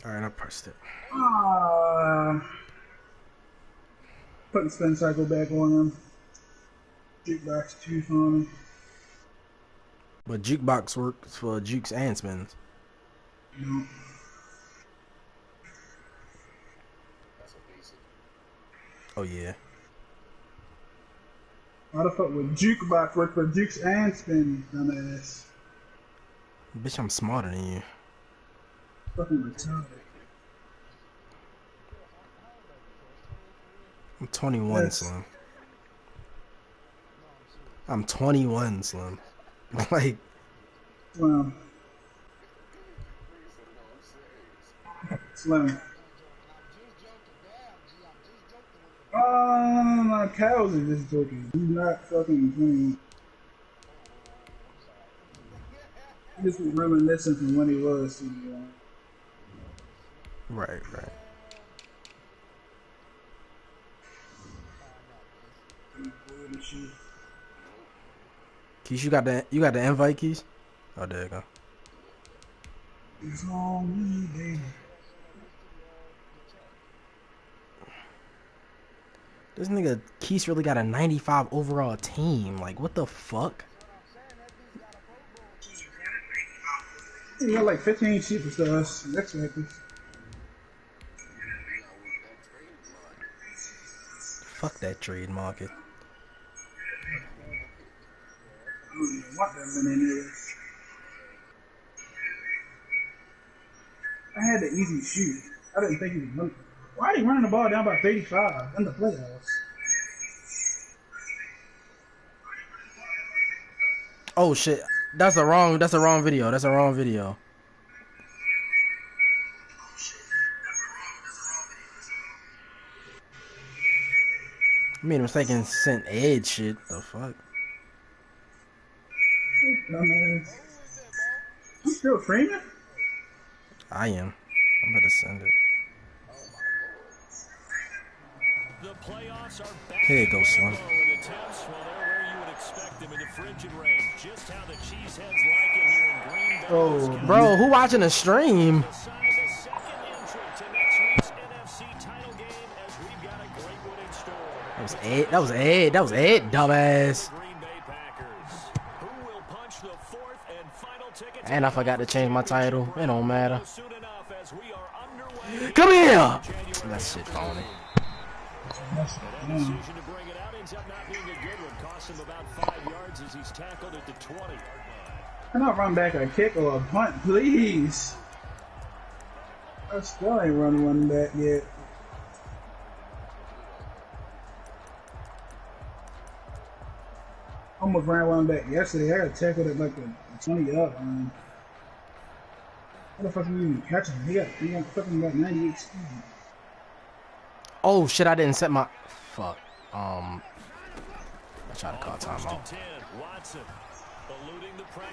Alright, I pressed it. Put the spin cycle back on him. Jukebox 2 for me. But jukebox works for jukes and spins. No. Oh yeah. Why the fuck would jukebox work for jukes and spins, dumbass? Bitch, I'm smarter than you. Fucking retarded. I'm 21, Yes. Slim. I'm 21, Slim. Like, Slim. Slim. My cows are just joking. He's not fucking 21. He's just reminiscing from when he was 21. right. Keys, you got the invite, Keys? Oh, there you go. It's on me, baby. This nigga Keys really got a 95 overall team. Like, what the fuck? He got like 15 superstars. Next record. Fuck that trade market. I don't know what that money is. I had the easy shoot. I didn't think he was running. Why are they running the ball down by 35 in the playoffs? Oh shit. That's the wrong video. That's the wrong video. I made a mistake and sent Edge shit. The fuck? Dumbass. You still framing? I am. I'm about to send it. The playoffs are back. Here you go, son. Attempts, well, they're where you would expect them in the frigid range. Just how the Cheeseheads like it here in Green Bay. Oh, Bro, who watching the stream? Decide the second entrant to next week's NFC title game as we've got a great one in store. That was Ed. That was Ed. That was Ed, dumbass. Green Bay Packers. Who will punch the fourth and final ticket? And I forgot to change my title. It don't matter. Soon enough as we are underway. Come here. That shit phony. That decision to bring it out ends up not being a good one. Cost him about 5 yards as he's tackled at the 20. Can I run back a kick or a punt, please? I still ain't running one back yet. Almost ran one back yesterday. I got tackled at like the 20-yard line. How the fuck are you even catching him? He got fucking about 98 speed. Oh shit! I didn't set my fuck. I tried to call timeout.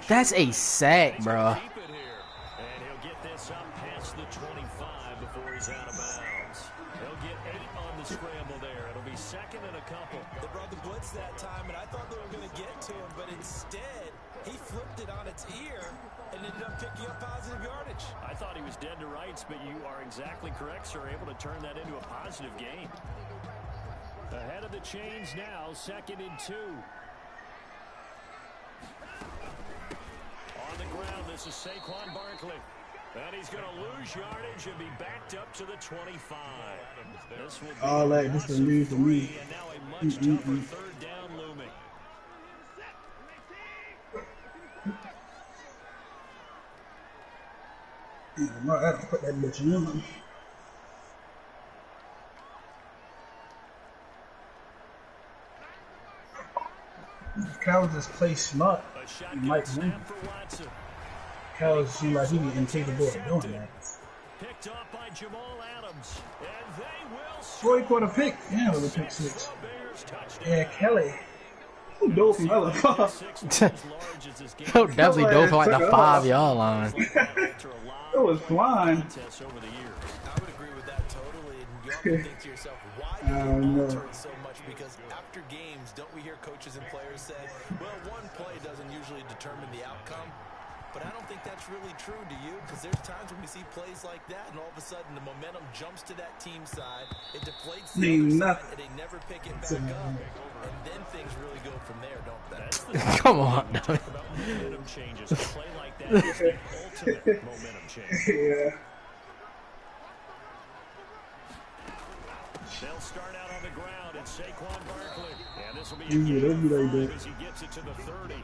That's a sack, bro. And he'll get this up past the 25 before he's out of bounds. He'll get 8 on the scramble there. It'll be second and a couple. They brought the blitz that time, and I thought they were going to get to him, but instead, he flipped it on its ear and ended up picking up positive yardage. I thought he was dead to rights, but you are exactly correct, sir. Able to turn that into a positive gain. Ahead of the chains now, second and 2. On the ground, this is Saquon Barkley. And he's going to lose yardage and be backed up to the 25. This will be all that just to lose for me. and now a much tougher third down looming. I have to put that bitch in. Kellz just play smart. He might win. Kellz seems like he's incapable of doing that. Picked up by Jamal Adams. And they will Troy caught a pick. Yeah, it was a pick 6. Yeah, Kelly. Who dove from hella far? Yo, definitely dove for like the 5-yard line. It was flying. I would agree with that totally. And you often think to yourself, why do you alter it so much? Because after games, don't we hear coaches and players say, well, one play doesn't usually determine the outcome. But I don't think that's really true, do you? Because there's times when we see plays like that, and all of a sudden the momentum jumps to that team side. It deflates the other side, and they never pick it back up. And then things really go from there, don't they? Come on. Momentum changes. A play like that is the ultimate momentum change. Yeah. They'll start out on the ground at Saquon Barkley. And this will be Don't be like that. as he gets it to the 30.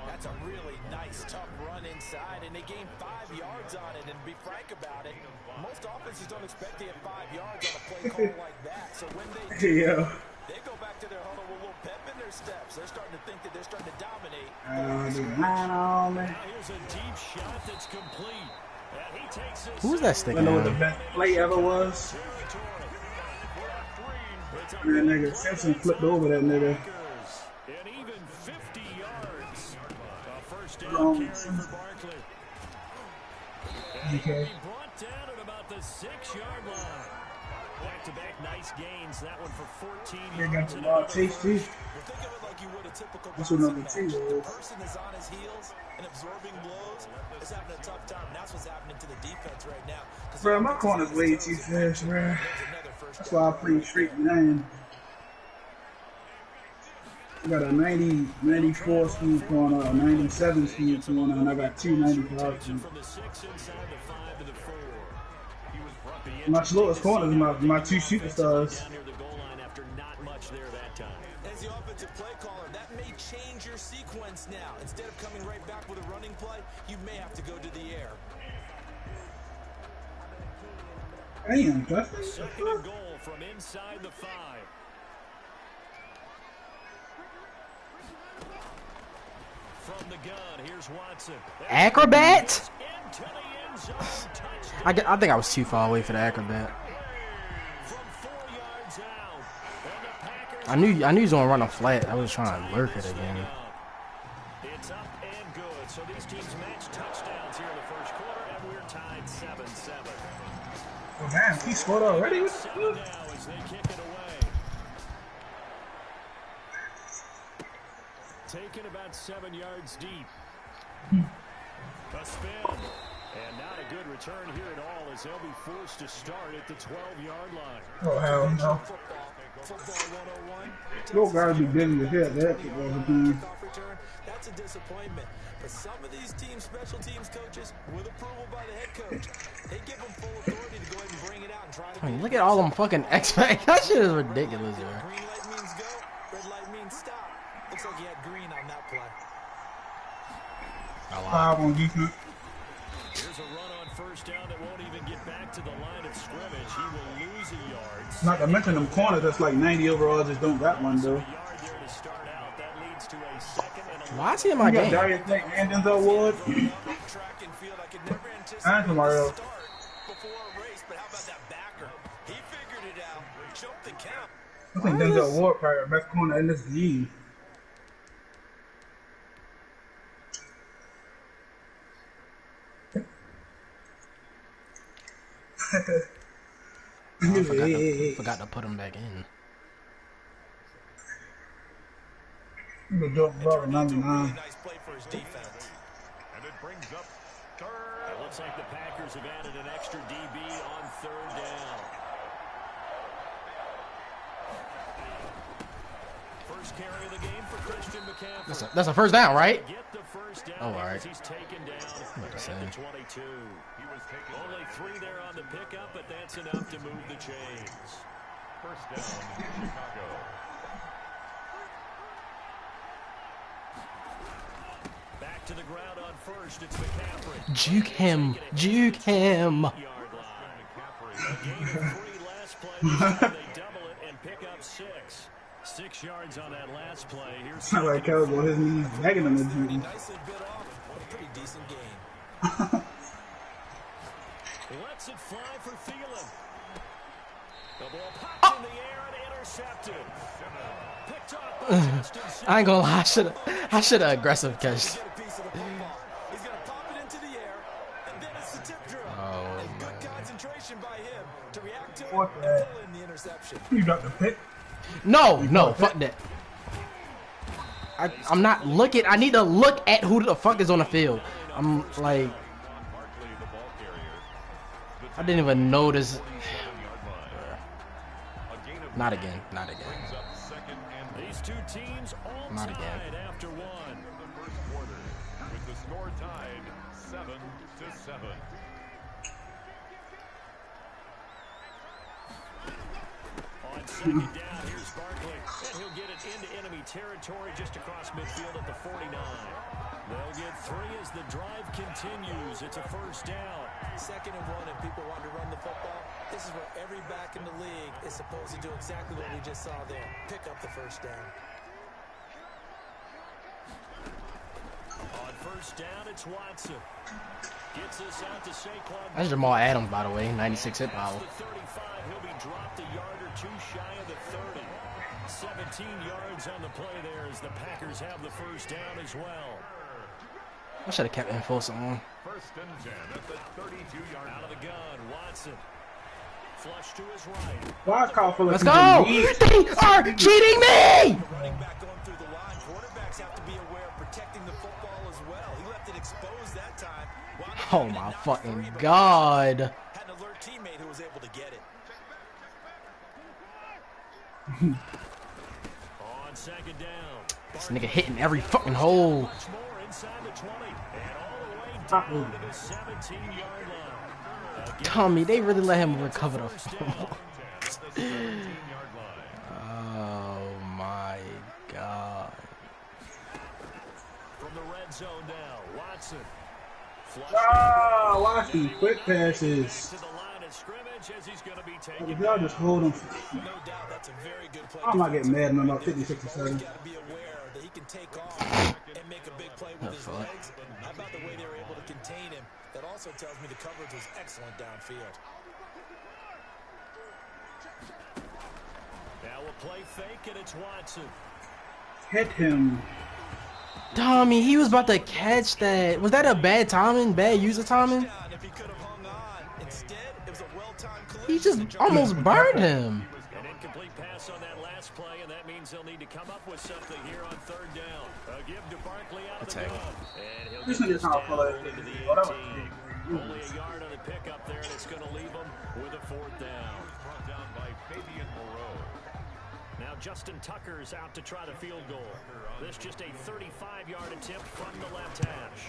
That's a really nice, tough run inside, and they gained 5 yards on it. And to be frank about it, most offenses don't expect to get 5 yards on a play call like that. So when they do, Yeah. they go back to their huddle with a little pep in their steps. They're starting to think that they're starting to dominate. They line on me. Now here's a deep shot that's complete. And he takes this. Who's that I sticking know what the out? best play ever was. That nigga Simpson flipped over that nigga. And even 50 yards. A first down carry for Barkley. And he Okay. will be brought down at about the 6-yard line. Back-to-back nice gains. That one for 14 They got yards. the and ball another chase too. Well, think of it like you would a typical That's what number boxing 2 match. The was. person is on his heels and absorbing blows is having a tough time. That's what's happening to the defense right now. Bro, my corner's way too fast, bro. There's another first That's down. why I play straight 9. I got a 90, 94 speed corner, a 97 speed corner, and I got 2 95 speed. From the 6 inside the 5 to the 4. He was brought My slowest corners are my 2 superstars. down near the goal line after not much there that time. As the offensive play caller, that may change your sequence now. Instead of coming right back with a running play, you may have to go to the air. Damn, Justin. Second and goal from inside the 5. From the gun, here's Watson. Acrobat? Into the end zone. I think I was too far away for the acrobat. From 4 yards out. And the Packers I knew he was gonna run a flat. I was trying to lurk it again. It's up and good. So these teams match touchdowns here in the first quarter, and we're tied 7-7. Oh man, he scored already? What the 7 fuck? now as they kick it away. Taken about 7 yards deep. A spin. And not a good return here at all as they'll be forced to start at the 12-yard line. Oh hell no. Football 101. Those guys be getting the hit. That football team. Kickoff return, that's a disappointment. But some of these teams, special teams coaches, with approval by the head coach, they give them full authority to go ahead and bring it out and try to. I mean, look at all them fucking X-Facts. That shit is ridiculous, bro. Green light means go, red light means stop. Looks like you had green on that play. 5 on defense. Here's a run on first down that won't even get back to the line of scrimmage. He will lose a yard. Not to mention them corners that's like 90 overall just don't got one though. A yard there to start out. That leads to a second and Why is he in my You got game? Darius Nick and Denzel Ward. Track and field, I could never anticipate And somebody else. start before a race, but how about that backer? He figured it out, choked the count. I think Denzel Ward probably the best corner in this league. Forgot to put him back in. The dope brother, 99. Nice play for his defense. And it brings up third. it looks like the Packers have added an extra DB on third down. First carry of the game for Christian McCaffrey. That's a first down, right? Get the first down. Oh, all right. As he's taken down about to say. at the 22. He was taken Only 3 there on the pickup, but that's enough to move the chains. first down, Chicago. Back to the ground on first. It's McCaffrey. Juke him. Juke him. Yard line. A gain of 3 last play. This time they double it and pick up 6. 6 yards on that last play. Here's It's not like Kellz on his knees begging him to do. Nicely bit off. A pretty decent game. lets it fly for Thielen. The ball popped in the air and intercepted. Picked up by Justin Simmons. I ain't gonna lie. I should have aggressive catch. Get a piece of the football. He's going to pop it into the air, and then it's the tip drill. Oh, and good concentration by him to react to it What and the- pull in the interception. You got the pick. No, fuck that. I'm not looking. I need to look at who the fuck is on the field. I'm like, I didn't even notice. Not again. Not again. These two teams all Not tied again. after one. The first quarter, with the score tied 7-7. On second down, here's Barkley. And he'll get it into enemy territory just across midfield at the 49. They'll get 3 as the drive continues. It's a first down. 2nd and 1, and people want to run the football. This is where every back in the league is supposed to do exactly what we just saw there. Pick up the first down. On first down, it's Watson. Gets us out to Saquon. That's Jamal Adams, by the way. 96 hit power. The 35, he'll be dropped a yard or 2 shy of the 30. 17 yards on the play there as the Packers have the first down as well. I should have kept info on. First and 10 at the 32-yard Out of the gun, Watson. Flush to his right. Why call for Let's go! They are cheating me! Running back going through the line. Quarterbacks have to be aware of protecting the football as well. He left it exposed that time. Oh my fucking god! Had an alert teammate who was able to get it. On second down. This nigga hitting every fucking hole. Much more inside the 20. And all the way down to the 17-yard line. Again, Tommy, they really let him recover the first football. down. at the 17-yard line. Oh my god. From the red zone now, Watson. Flush Ah, watch these quick passes. to the line of scrimmage as he's going to be If taken y'all down. just hold him. No doubt that's a very good play. I'm not getting mad when I'm up 56 or 7. He's got to be aware that he can take off and make a big play with his legs. How about the way they were able to contain him? That also tells me the coverage was excellent downfield. Now a play fake, and it's Watson. Hit him. Tommy, he was about to catch that. Was that a bad timing? Bad user timing? If he could have hung on. Instead, it was a well-timed He collision. just almost burned him. An incomplete pass on that last play, and that means they'll need to come up with something here on third down. A give to Barkley out of the gun. And he'll This get nigga's this not down pulling into the it. Whatever. 18. Only a yard on the pickup there, and it's going to leave them with a fourth down. Brought down by Fabian Moreau. Now Justin Tucker's out to try the field goal. This just a 35-yard attempt from the left hash.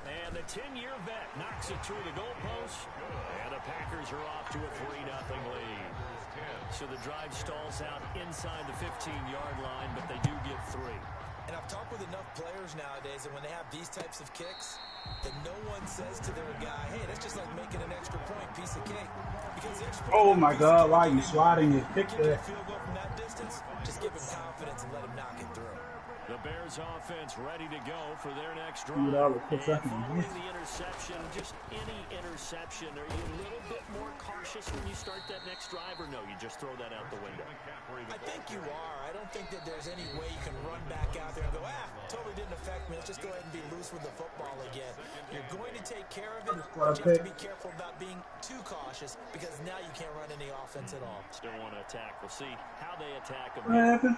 And the 10-year vet knocks it through the goalpost. And the Packers are off to a 3-0 lead. So the drive stalls out inside the 15-yard line, but they do get 3. And I've talked with enough players nowadays that when they have these types of kicks, that no one says to their guy, hey, that's just like making an extra point piece of cake. Because the extra Oh my God, why are you sliding your pick get a there? field goal from that distance, just give him confidence and let him knock it through. The Bears offense ready to go for their next drive. Dude, I would put And that in following this. the interception, just any interception, are you a little bit more cautious when you start that next drive, or no, you just throw that out the window? I think you are. I don't think that there's any way you can run back out there and go, totally didn't affect me. Let's just go ahead and be loose with the football again. You're going to take care of it, but you have to be careful about being too cautious because now you can't run any offense at all. Still want to attack. We'll see how they attack them. What happened?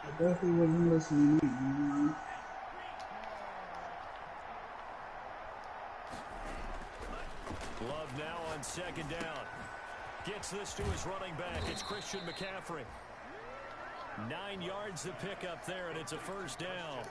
I definitely wasn't listening. Love now on second down. Gets this to his running back. It's Christian McCaffrey. 9 yards to pick up there, and it's a first down.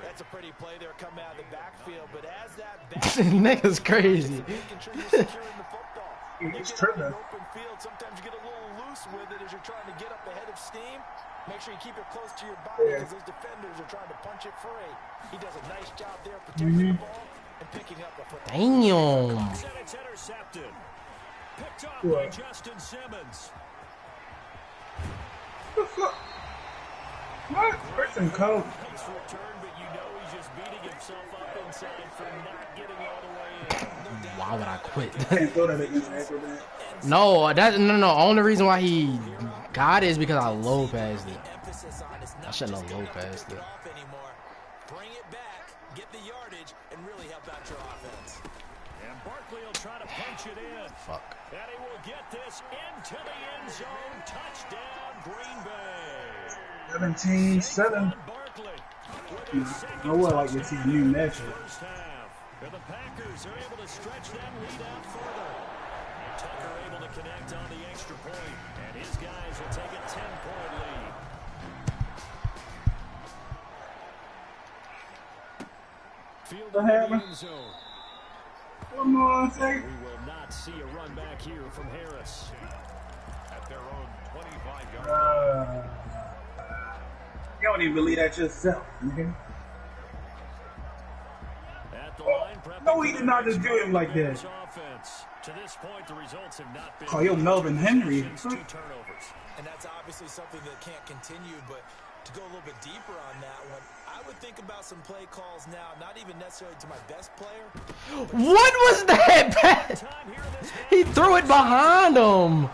That's a pretty play there coming out of the backfield, but as that Nigga's crazy. making sure you're securing the football. When you It's get out in tripping. the open field, sometimes you get a little loose with it as you're trying to get up ahead of steam. Make sure you keep it close to your body because those defenders are trying to punch it free. He does a nice job there protecting the ball and picking up the football. Damn. And it's intercepted. Picked up by Justin Simmons. What? Christian Cole. Nice return, but you know he's just beating himself up inside for not getting all the way in. Why would I quit? Can't throw that against acrobat. No. Only reason why he got it is because I low passed it. I shouldn't have low passed it. Bring it back, get the yardage, and really help out your offense. And Barkley will try to punch it in. Fuck. And he will get this into the end zone. Touchdown, Green Bay. 17-7. Barkley. I would like to see a new matchup. First half. And the Packers are able to stretch that lead out further. Tucker able to connect on the extra point, and his guys will take a 10-point lead. Field What in the happened? end zone. One more second. We will not see a run back here from Harris. At their own 25-yard You don't even believe that yourself, nigga. At the line, No, he did not just do him like that. Offense. To this point, the results have not been. Oh, yo, Melvin Henry. 2 turnovers. And that's obviously something that can't continue, but to go a little bit deeper on that one, I would think about some play calls now, not even necessarily to my best player. What was that pass? Time here this half. He threw it behind him.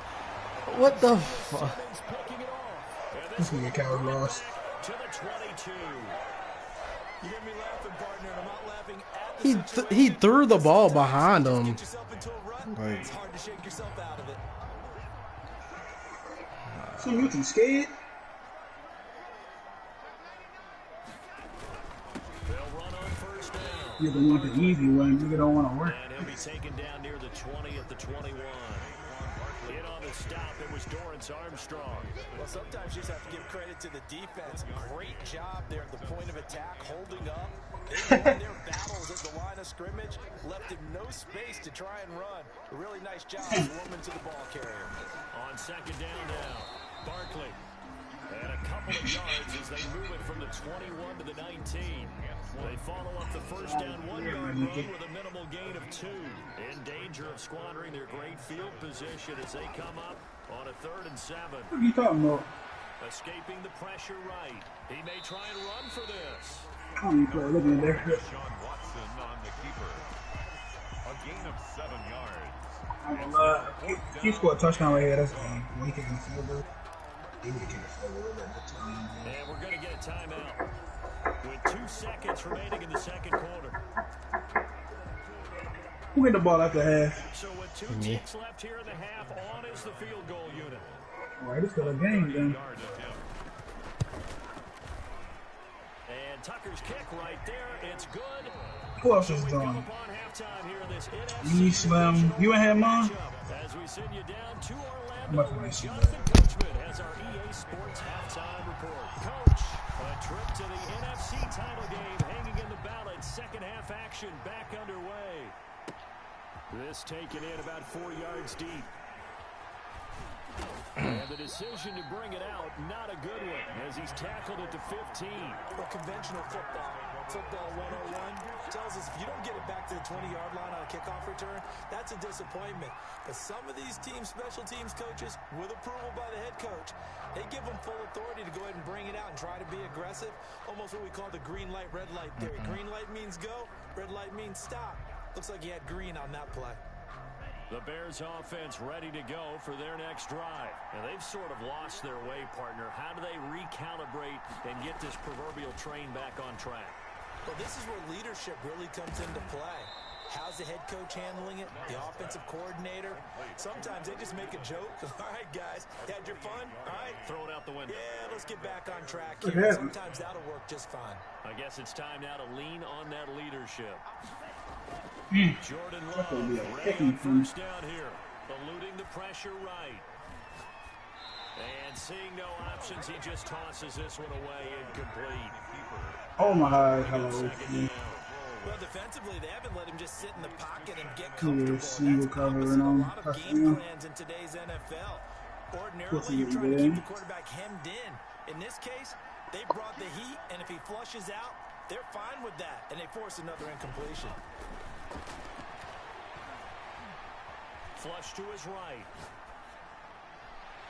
What the fuck? Picking it off. And This nigga Coward lost. to the 22. You hear me laughing, partner, and I'm not laughing at He the situation. he threw the ball behind him. Get yourself into a run, it's hard to shake yourself out of it. So you too scared? They'll run on first down. You don't want the easy one. You don't want to work. And he'll be taken down near the 20 at the 21. In on the stop, it was Dorrance Armstrong. Well, sometimes you just have to give credit to the defense. Great job there at the point of attack, holding up. They won their battles at the line of scrimmage, left him no space to try and run. A really nice job warming to the ball carrier. On second down now. Barkley. And a couple of yards as they move it from the 21 to the 19. They follow up the first down 1 yard run with a minimal gain of 2. In danger of squandering their great field position as they come up on a 3rd and 7. What are you talking about? Escaping the pressure right. He may try and run for this. I don't even play. Look at there. Sean Watson on the keeper. A gain of 7 yards. I'm gonna lie. He scored a touchdown right here. That's when he kicking the field goal. He need to kick the field goal at the time. And we're going to get a timeout with 2 seconds remaining in the second quarter. Who get the ball after half? So with 2 ticks left here in the half, on is the field goal unit. All right, it's still a game then. And Tucker's kick right there. It's good. Who else is doing? You Slim. You in here, Mom? As we send you down to How much Orlando, money she Jonathan Coachman has our EA Sports halftime report. Coach, a trip to the NFC title game hanging in the balance. Second half action back underway. This taken in about 4 yards deep. And the decision to bring it out, not a good one, as he's tackled it to 15. Well, conventional football 101 tells us if you don't get it back to the 20-yard line on a kickoff return, that's a disappointment. But some of these special teams coaches, with approval by the head coach, they give them full authority to go ahead and bring it out and try to be aggressive, almost what we call the green light, red light theory. Green light means go, red light means stop. Looks like he had green on that play. The Bears offense ready to go for their next drive. And they've sort of lost their way, partner. How do they recalibrate and get this proverbial train back on track? Well, this is where leadership really comes into play. How's the head coach handling it? The offensive coordinator? Sometimes they just make a joke. All right, guys, had your fun? All right. Throw it out the window. Yeah, let's get back on track here. Sometimes that'll work just fine. I guess it's time now to lean on that leadership. Jordan That's gonna be a Love ready kicking on first down here. Eluding the pressure right. And seeing no options, he just tosses this one away incomplete. Oh my God, hello. Well, defensively, they haven't let him just sit in the pocket and get comfortable. Single cover and a lot of game on. plans in today's NFL. Ordinarily, you're trying to keep the quarterback hemmed in. In this case, they brought the heat, and if he flushes out, they're fine with that, and they force another incompletion. Flush to his right.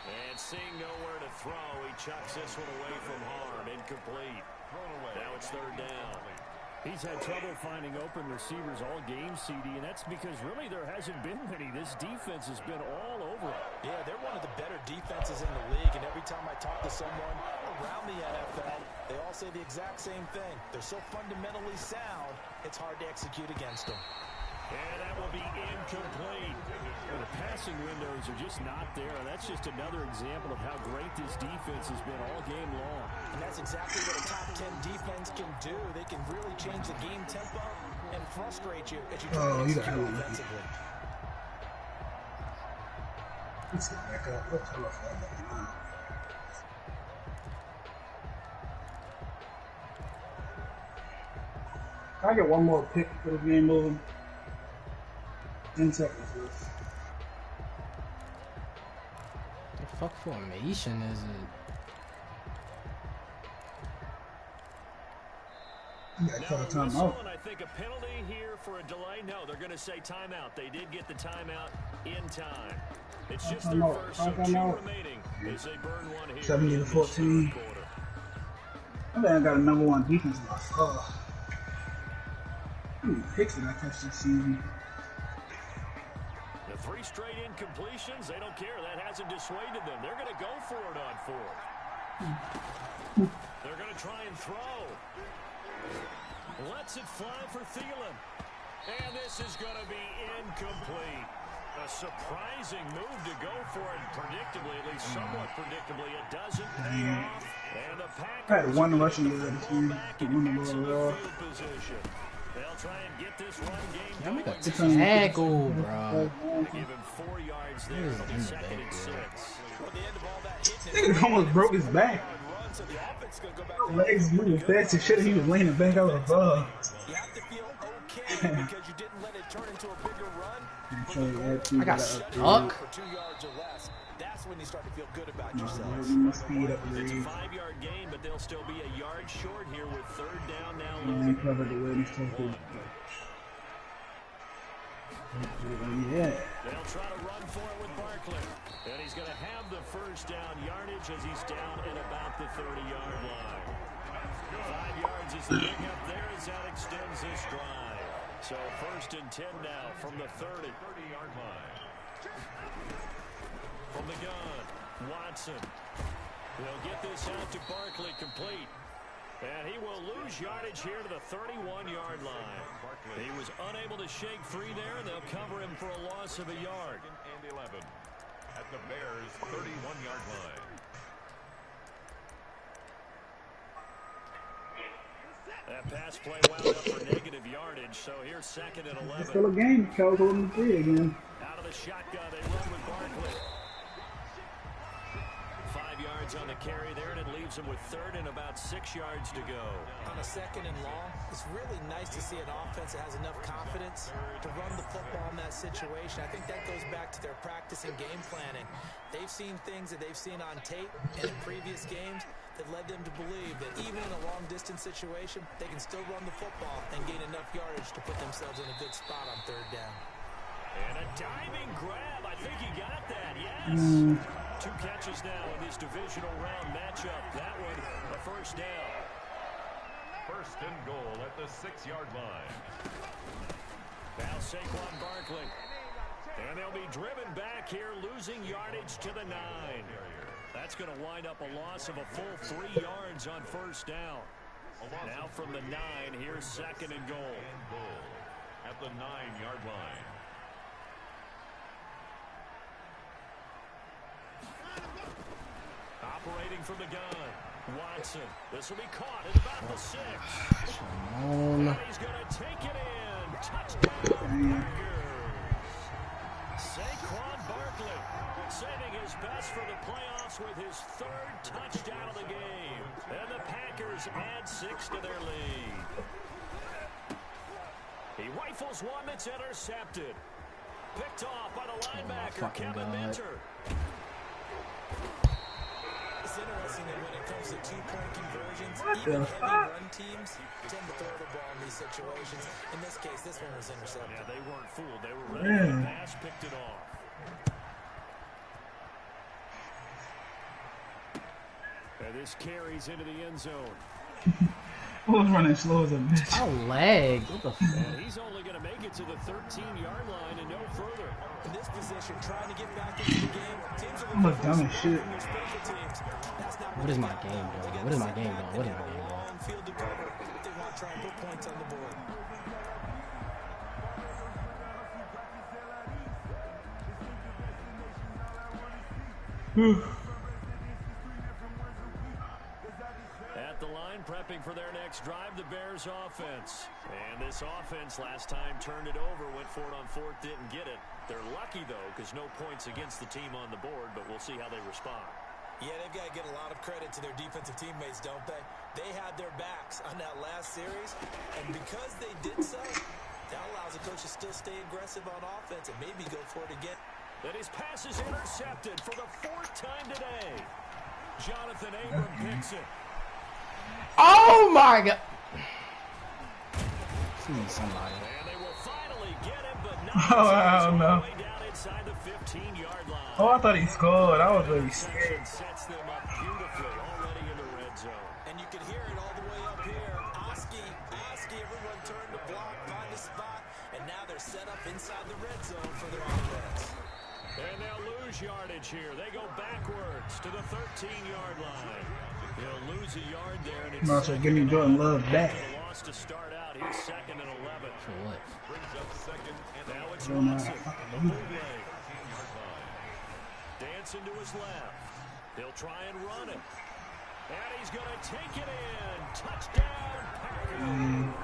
And seeing nowhere to throw, he chucks this one away from harm. Incomplete. Now it's third down. He's had trouble finding open receivers all game, CD, and that's because really there hasn't been many. This defense has been all over it. Yeah, they're one of the better defenses in the league, and every time I talk to someone around the NFL, they all say the exact same thing. They're so fundamentally sound, it's hard to execute against them. And that will be incomplete. Well, the passing windows are just not there. That's just another example of how great this defense has been all game long. And that's exactly what a top 10 defense can do. They can really change the game tempo and frustrate you as you try to execute offensively. Let's get back up. Let's go. Can I get one more pick for the game moving? 10 seconds, please. The fuck formation is it? You gotta cut a timeout. I think a penalty here for a delay. No, they're going to say timeout. They did get the timeout in time. It's just their first, so 2 remaining as they burn one here. 70-14. I think I got a #1 defense in my squad. How many picks did I catch this season? The 3 straight incompletions, they don't care. That hasn't dissuaded them. They're going to go for it on 4th. They're going to try and throw. Lets it fly for Thielen. And this is going to be incomplete. A surprising move to go for it. Predictably, at least somewhat predictably, it doesn't pay off. And the Packers I had one rushing yard this year. They'll try and get this run game Y'all make a going. tackle, bro. Give him 4 yards there on the 2nd and 6. Nigga almost broke his back. Legs moving fast as shit. He was laying back out of the ball. You have to feel okay because you didn't let it turn into a bigger run. I got stuck. For 2 yards or less. That's when you start to feel good about yourselves. Speed up the It's a read. 5-yard gain, but they'll still be a yard short here with third down now. And he covered the win. Yeah. They'll try to run for it with Barkley. And he's going to have the first down yardage as he's down at about the 30-yard line. 5 yards is the pickup there as that extends this drive. So first and 10 now from the 30-yard line. From the gun, Watson. They'll get this out to Barkley complete. And he will lose yardage here to the 31-yard line. He was unable to shake free there, and they'll cover him for a loss of a yard. And 11 at the Bears' 31-yard line. That pass play wound up for negative yardage, so here's second and 11. It's still a game. Kellz holding the 3 again. Out of the shotgun, they run with Barkley. 5 yards on the carry there, and it leaves them with third and about 6 yards to go. On a second and long, it's really nice to see an offense that has enough confidence to run the football in that situation. I think that goes back to their practice and game planning. They've seen things that they've seen on tape and in previous games that led them to believe that even in a long-distance situation, they can still run the football and gain enough yardage to put themselves in a good spot on third down. And a diving grab. I think he got that, yes. 2 catches now in this divisional round matchup. That one, a first down. First and goal at the 6-yard line. Now Saquon Barkley. And they'll be driven back here, losing yardage to the 9. That's going to wind up a loss of a full 3 yards on first down. Now from the 9, here's second and goal. At the 9-yard line. Operating from the gun, Watson. This will be caught at about the 6. And he's going to take it in. Touchdown, Packers. Saquon Barkley saving his best for the playoffs with his 3rd touchdown of the game. And the Packers add 6 to their lead. He rifles one that's intercepted. Picked off by the linebacker, Kevin Minter. It's interesting that when it comes to 2-point conversions, even heavy run teams tend to throw the ball in these situations. In this case, this one was intercepted. Yeah, they weren't fooled. They were ready for the pass, picked it off. And this carries into the end zone. I was running slow as a bitch. I lagged. What the fuck? And he's only going to make it to the 13-yard line and no further. In this position, trying to get back into the game, teams are I'm a dumb as shit. What is my game doing? What is my game doing? What is my game doing? Field to cover if they want to try and put points on the board. At the line, prepping for their next drive, the Bears offense. And this offense last time turned it over, went for it on 4th, didn't get it. They're lucky, though, because no points against the team on the board, but we'll see how they respond. Yeah, they've got to give a lot of credit to their defensive teammates, don't they? They had their backs on that last series, and because they did so, that allows the coach to still stay aggressive on offense and maybe go for it again. And his pass is intercepted for the 4th time today. Jonathan Abram picks it. Oh my God! Please, somebody. And they will finally get him, but not Oh, no. way down inside the 15-yard line. Oh, I thought he scored. I was really scared. Sets them up beautifully already in the red zone. And you can hear it all the way up here. Oski, everyone turned to block, find a spot, and now they're set up inside the red zone for their offense. And they'll lose yardage here. They go backwards to the 13-yard line. They'll lose a yard there. And it's Give me Jordan Love back. a loss to start out. He's second and 11. For what? Brings up second and Now it's Oh, no. Watson. The bootleg. Dancing to his left. He'll try and run it. And he's going to take it in. Touchdown, Packers.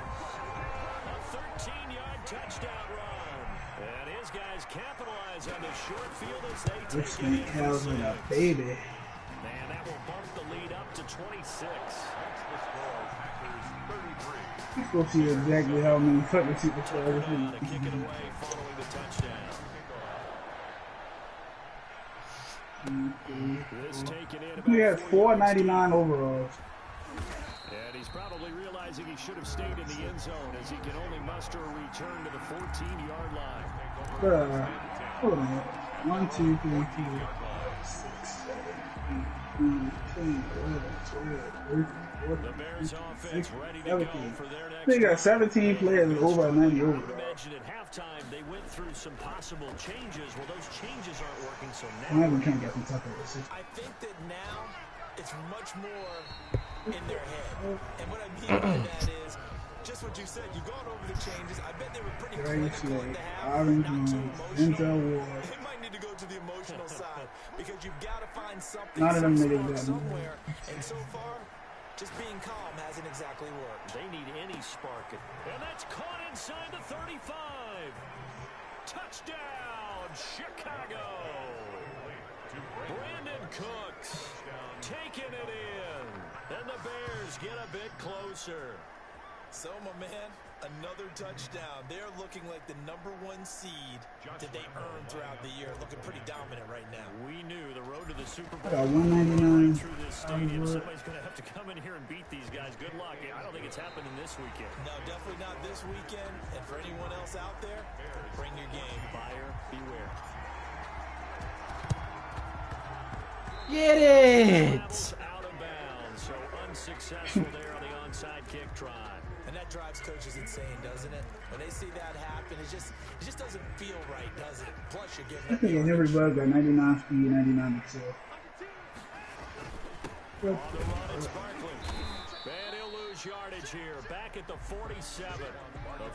A 13-yard touchdown run. And his guys capitalize on the short field as they This take it thing in. Kellz in a baby. And that will bump the lead up to 26. Let's go see exactly how many fucking superstars this To kick it away following the touchdown. This taken in He about has 499 overalls. and he's probably realizing he should have stayed in the end zone as he can only muster a return to the 14-yard line. Hold on. 1, 2, 3, 4, 5, 6, 7, 8, 9, 10, 11, 12, 13, The Bears offense ready to go for their next They got drive. 17 players over 90 I would overall. imagine at halftime they went through some possible changes. Well, those changes aren't working, so I now haven't come back from Tucker. I think that now it's much more in their head. And what I mean by that is just what you said. You've gone over the changes. I bet they were pretty clinical at the half, not too emotional. They might need to go to the emotional side because you've got to find something somewhere. And so far, just being calm hasn't exactly worked. they need any spark. And that's caught inside the 35. Touchdown, Chicago. Brandon Cooks taking it in. And the Bears get a bit closer. So, my man, another touchdown. They're looking like the #1 seed that they earned throughout the year. Looking pretty dominant right now. We knew the road to the Super Bowl I got 199. through this stadium. Somebody's going to have to come in here and beat these guys. Good luck. I don't think it's happening this weekend. No, definitely not this weekend. And for anyone else out there, bring your game. Buyer beware. Get it! Out of bounds, so unsuccessful there on the onside kick try. And that drives coaches insane, doesn't it? When they see that happen, it just doesn't feel right, does it? Plus, you're giving I think in every bug got 99 speed, 99 excel. On the run, it's Barkley. And he'll lose yardage here. Back at the 47.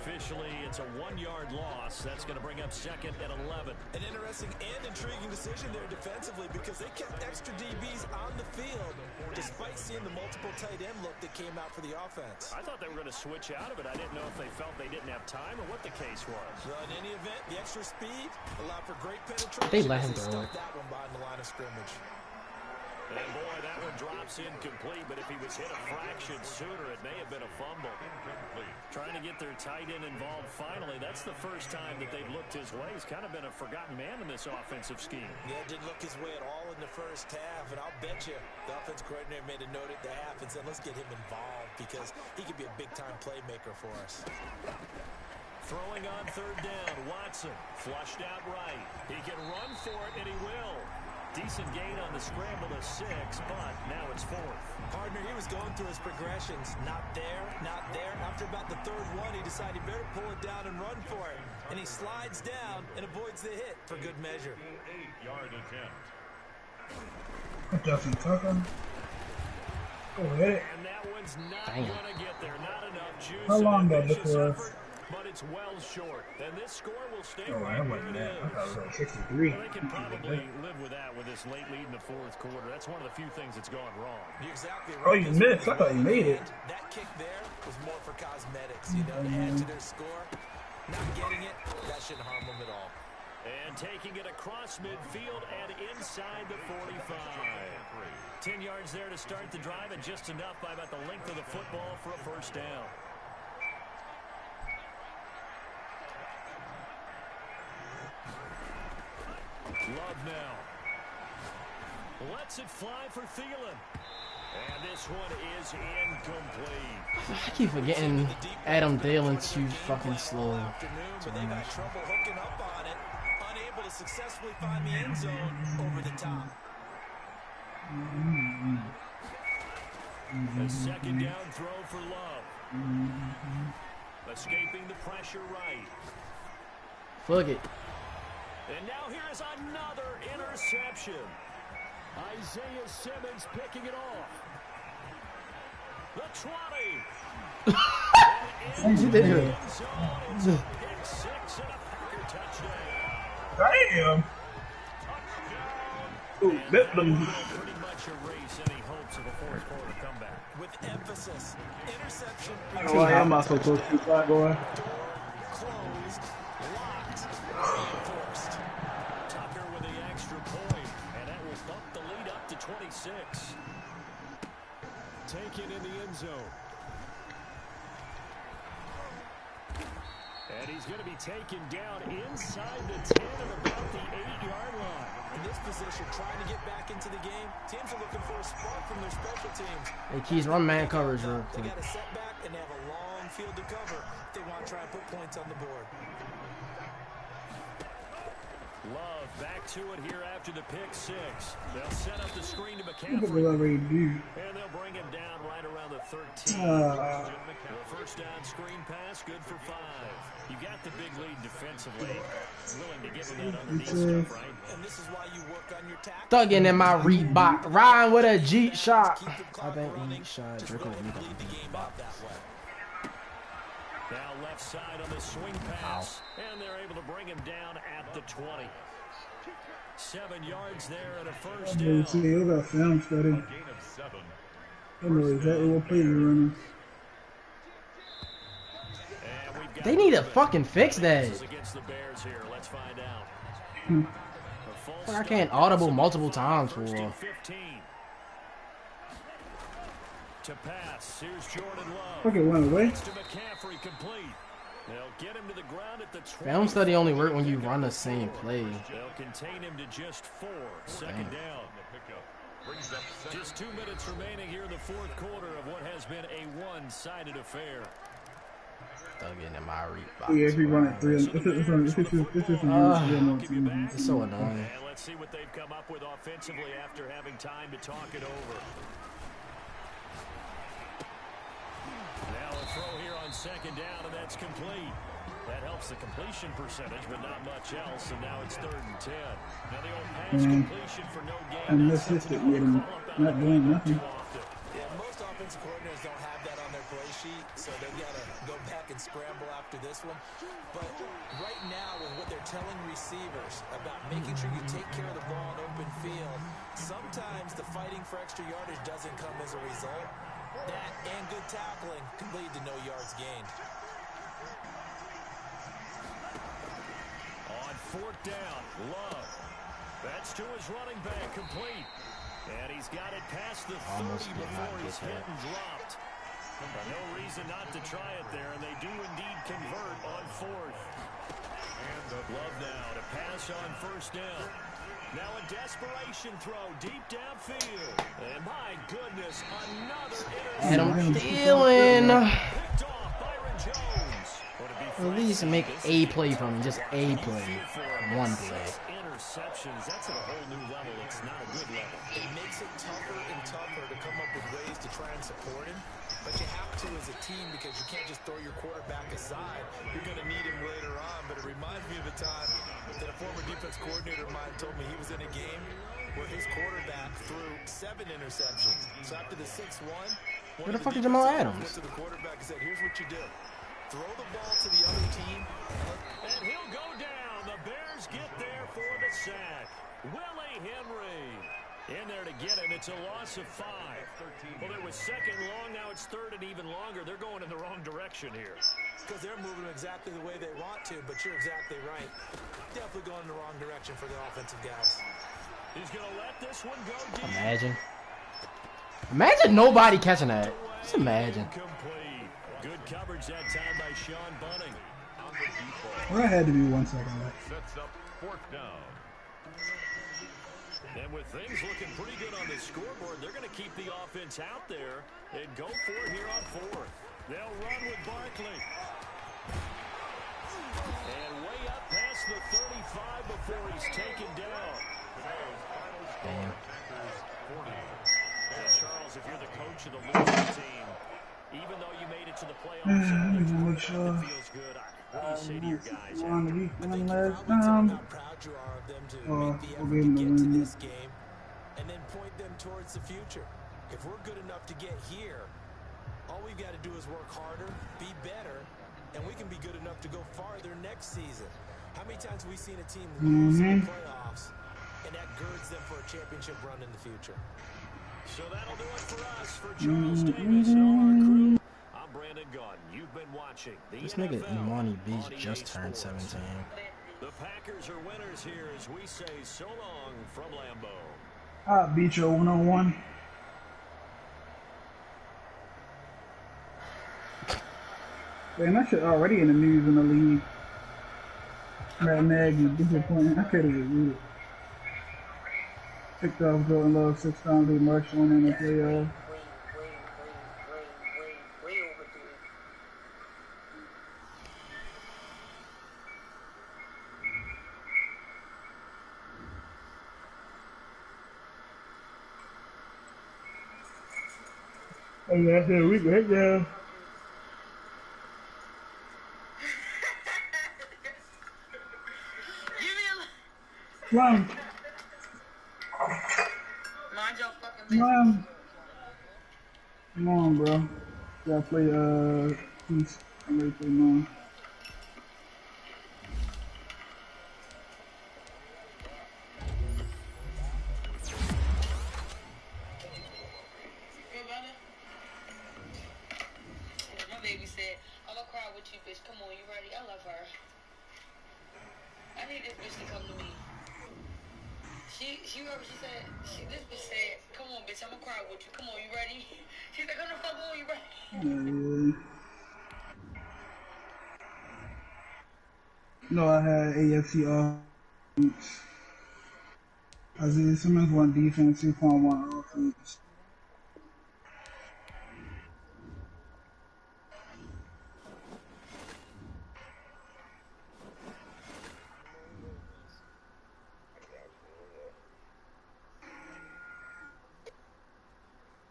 Officially, it's a 1-yard loss. That's going to bring up second and 11. an interesting and intriguing decision there defensively because they kept extra DBs on the field despite seeing the multiple tight end look that came out for the offense. I thought they were going to switch out of it. I didn't know if they felt they didn't have time or what the case was. Well, in any event, the extra speed allowed for great penetration. They let him throw it. That one behind the line of scrimmage. And boy, that one drops incomplete, but if he was hit a fraction sooner, it may have been a fumble. Trying to get their tight end involved finally. That's the first time that they've looked his way. He's kind of been a forgotten man in this offensive scheme. Yeah, didn't look his way at all in the first half, and I'll bet you the offense coordinator made a note at the half and said, let's get him involved because he could be a big-time playmaker for us. Throwing on third down, Watson flushed out right. He can run for it, and he will. Decent gain on the scramble to 6, but now it's 4th. Partner, he was going through his progressions. Not there, not there. After about the third one, he decided he better pull it down and run for it. And he slides down and avoids the hit for good measure. 8-yard attempt. Justin Tucker. Go ahead. And that one's not going to get there. Not enough juice. How long in though it. before? Effort, but it's well short. And this score will stay Oh, right I where wasn't it that. I is. thought it was like 63. Well, they can probably live with that with this late lead in the 4th quarter. That's one of the few things that's gone wrong. You're exactly right. Oh, you missed. I thought you made it. That kick there was more for cosmetics, you know, to add to their score. Not getting it, that shouldn't harm them at all. And taking it across midfield and inside the 45. 10 yards there to start the drive, and just enough by about the length of the football for a first down. Love now. Lets it fly for Thielen. And this one is incomplete. I keep forgetting Adam Thielen's too fucking slow. But they got trouble hooking up on it, unable to successfully find the end zone over the top. A second down throw for Love. Escaping the pressure right. Fuck it. And now here is another interception. Isaiah Simmons picking it off. The 20. And into the end zone. It's a pick 6 and a Packer touchdown. Damn. Ooh, that them. Pretty much erase any hopes of a 4th quarter comeback. With emphasis, interception. Oh, I am also close to flat boy. Closed, locked, reinforced. Tucker with the extra point, and that will bump the lead up to 26. Taken in the end zone. And he's going to be taken down inside the 10 at about the 8-yard line. In this position, trying to get back into the game, teams are looking for a spark from their special teams. Hey, Keys, run man coverage real They quick. got a setback and they have a long field to cover if they want to try and put points on the board. Love back to it here after the pick six. They'll set up the screen to Look at what McCaffrey. I already do. And they'll bring him down right around the 13. The first down screen pass, good for 5. You got the big lead defensively. Willing to give him that underneath stuff, right? And this is why you work on your tackle. Thugging in my Reebok. Riding with a Jeep shot. Keep the I clock think running. he shot. Just Draco really Reebok. lead the game out that way. Now left side on the swing pass. And they're able to bring him down at the 20. 7 yards there and a first down. See, you got film study. Gain of 7. I know exactly what play you're running. And we've got They need to fucking fix that. against the Bears here. Let's find out. A false I can't audible multiple times for. First and 15. To pass. Here's Jordan Love. Fuck it, went away. To McCaffrey, complete. They'll get him to the ground at the 20. Film study only work when you run the same play. They'll contain him to just 4. Second down. Just 2 minutes remaining here in the fourth quarter of what has been a one-sided affair. Thugging in my Reebok. Yeah, if you run it 3, it's It's so annoying. And let's see what they've come up with offensively after having time to talk it over. Now a throw here on second down, and that's complete. That helps the completion percentage, but not much else, and now it's 3rd and 10. Now the old pass completion for no gain. And this is it with him not doing nothing. Yeah, most offensive coordinators don't have that on their play sheet, so they've got to go back and scramble after this one. But right now, with what they're telling receivers about making sure you take care of the ball in open field, sometimes the fighting for extra yardage doesn't come as a result. That and good tackling can lead to no yards gained. On 4th down, Love. That's to his running back, complete. And he's got it past the 30 Almost did not before he's get hit that. and dropped. But no reason not to try it there, and they do indeed convert on 4th. And Love now to pass on 1st down. Now a desperation throw deep downfield. And my goodness, another Adam interception. Thielen. Picked off Byron Jones. At least make a play from him. Just a play. One play. Interceptions, that's at a whole new level. It's not a good level. It makes it tougher and tougher to come up with ways to try and support him. But you have to as a team because you can't just throw your quarterback aside. You're going to need him later on. But it reminds me of a time that a former defense coordinator of mine told me he was in a game where his quarterback threw 7 interceptions. So after the 6-1, Where the fuck is Jamal Adams? went to the quarterback and said, here's what you do. Throw the ball to the other team. And he'll go down. The Bears get there for the sack. Willie Henry in there to get him. It's a loss of 5. Well, it was 2nd long. Now it's 3rd and even longer. They're going in the wrong direction here. Because they're moving exactly the way they want to, but you're exactly right. Definitely going in the wrong direction for the offensive guys. He's going to let this one go deep. Imagine. Imagine nobody catching that. Just imagine. Incomplete. Good coverage that time by Sean Bunning. On the default. Well, that had to be 1 second left. Sets up 4th down. And with things looking pretty good on the scoreboard, they're going to keep the offense out there and go for it here on 4th. They'll run with Barkley. And way up past the 35 before he's taken down. Damn. And Charles, if you're the coach of the losing team, even though you made it to the playoffs, Make sure. it feels good. What do you say to your guys? On the week, one last How time. proud you are of them to Oh, make the we'll effort give them to the get to win. this game and then point them towards the future. If we're good enough to get here, all we've got to do is work harder, be better, and we can be good enough to go farther next season. How many times have we seen a team lose in the playoffs, and that girds them for a championship run in the future? So that'll do it for us. For Charles Davis and all our crew, I'm Brandon Gaunt. You've been watching the This nigga NFL Imani Beach on just EA turned Sports. 17. The Packers are winners here as we say so long from Lambeau. I beat you 1-on-1. Man, that shit already in the news in the league. Matt Nagy, disappointing. I couldn't even read it. Picked off Jordan Love 6 times. He marched one in the playoffs. Oh, yeah, I said we right now. Run. Run. Come on, bro. Gotta play, Peace. I'm ready to play mine. Baby said, I'm gonna cry with you, bitch. Come on, you ready? I love her. I need this bitch to come to me. She heard what she said. This bitch said, come on, bitch, I'm gonna cry with you. Come on, you ready? She said, come the fuck on, you ready? No, I had AFC offense. Isaiah Simmons won defense, 2.1 offense.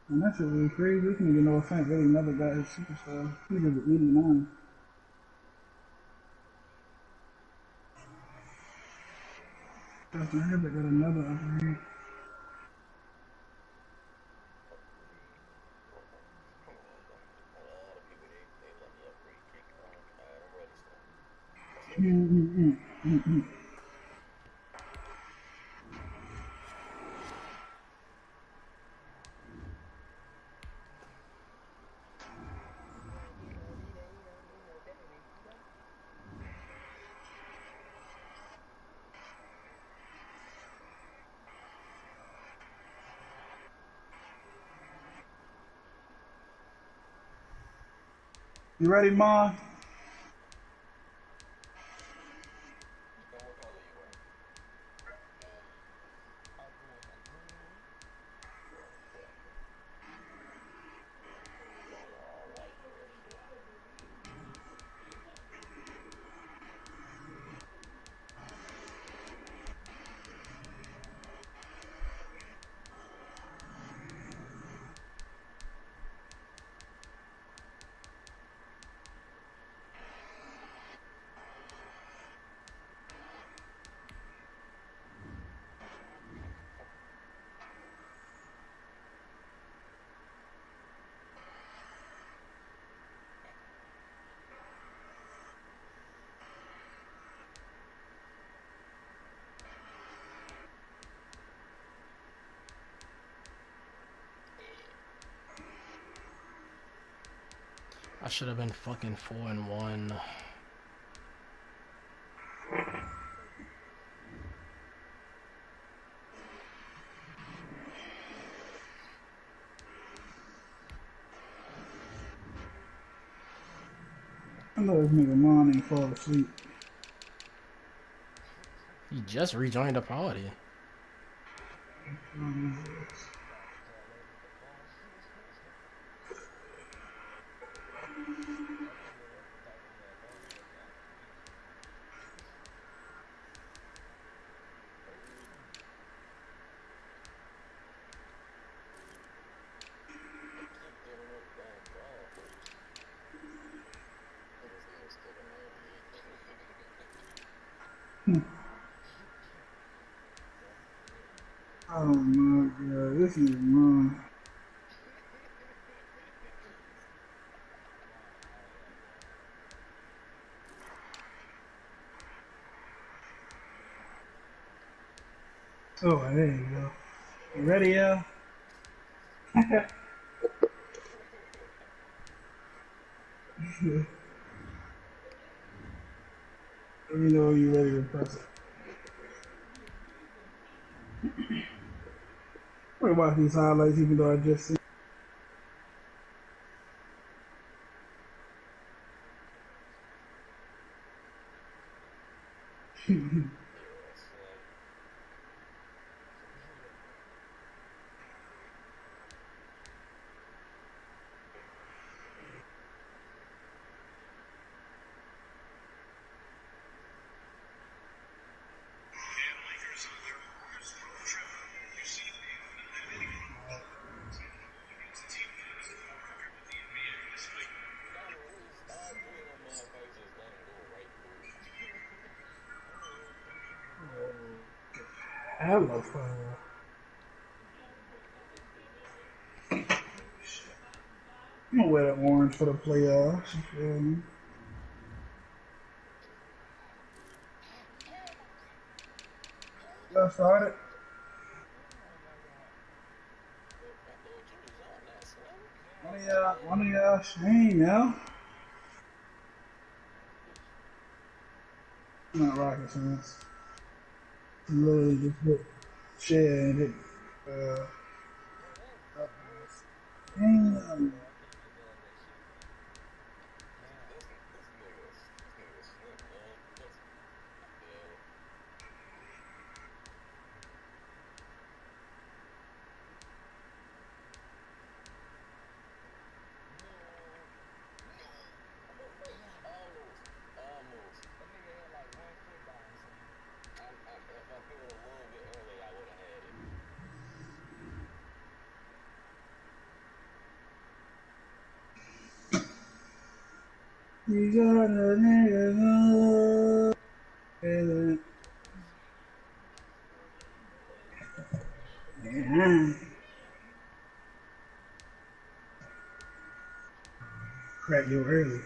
And that shit really crazy. This nigga, no offense, really never got his superstar. Nigga's 89. Justin Herbert got another upgrade. You ready, Ma? I should have been fucking 4-1. I know this nigga Mon ain't fall asleep. He just rejoined the party. Oh my god, this is Mon. Oh, there you go. You ready, Al? Let me know when you're ready to press it. I'm gonna watch these highlights even though I just seen. Hella fun. I'm gonna wear that orange for the playoffs. You feel me? Y'all started? One of y'all, shame, yo. Not rocket science. Literally just put share and hit. Damn. You got a nigga. Yeah. Crack you early.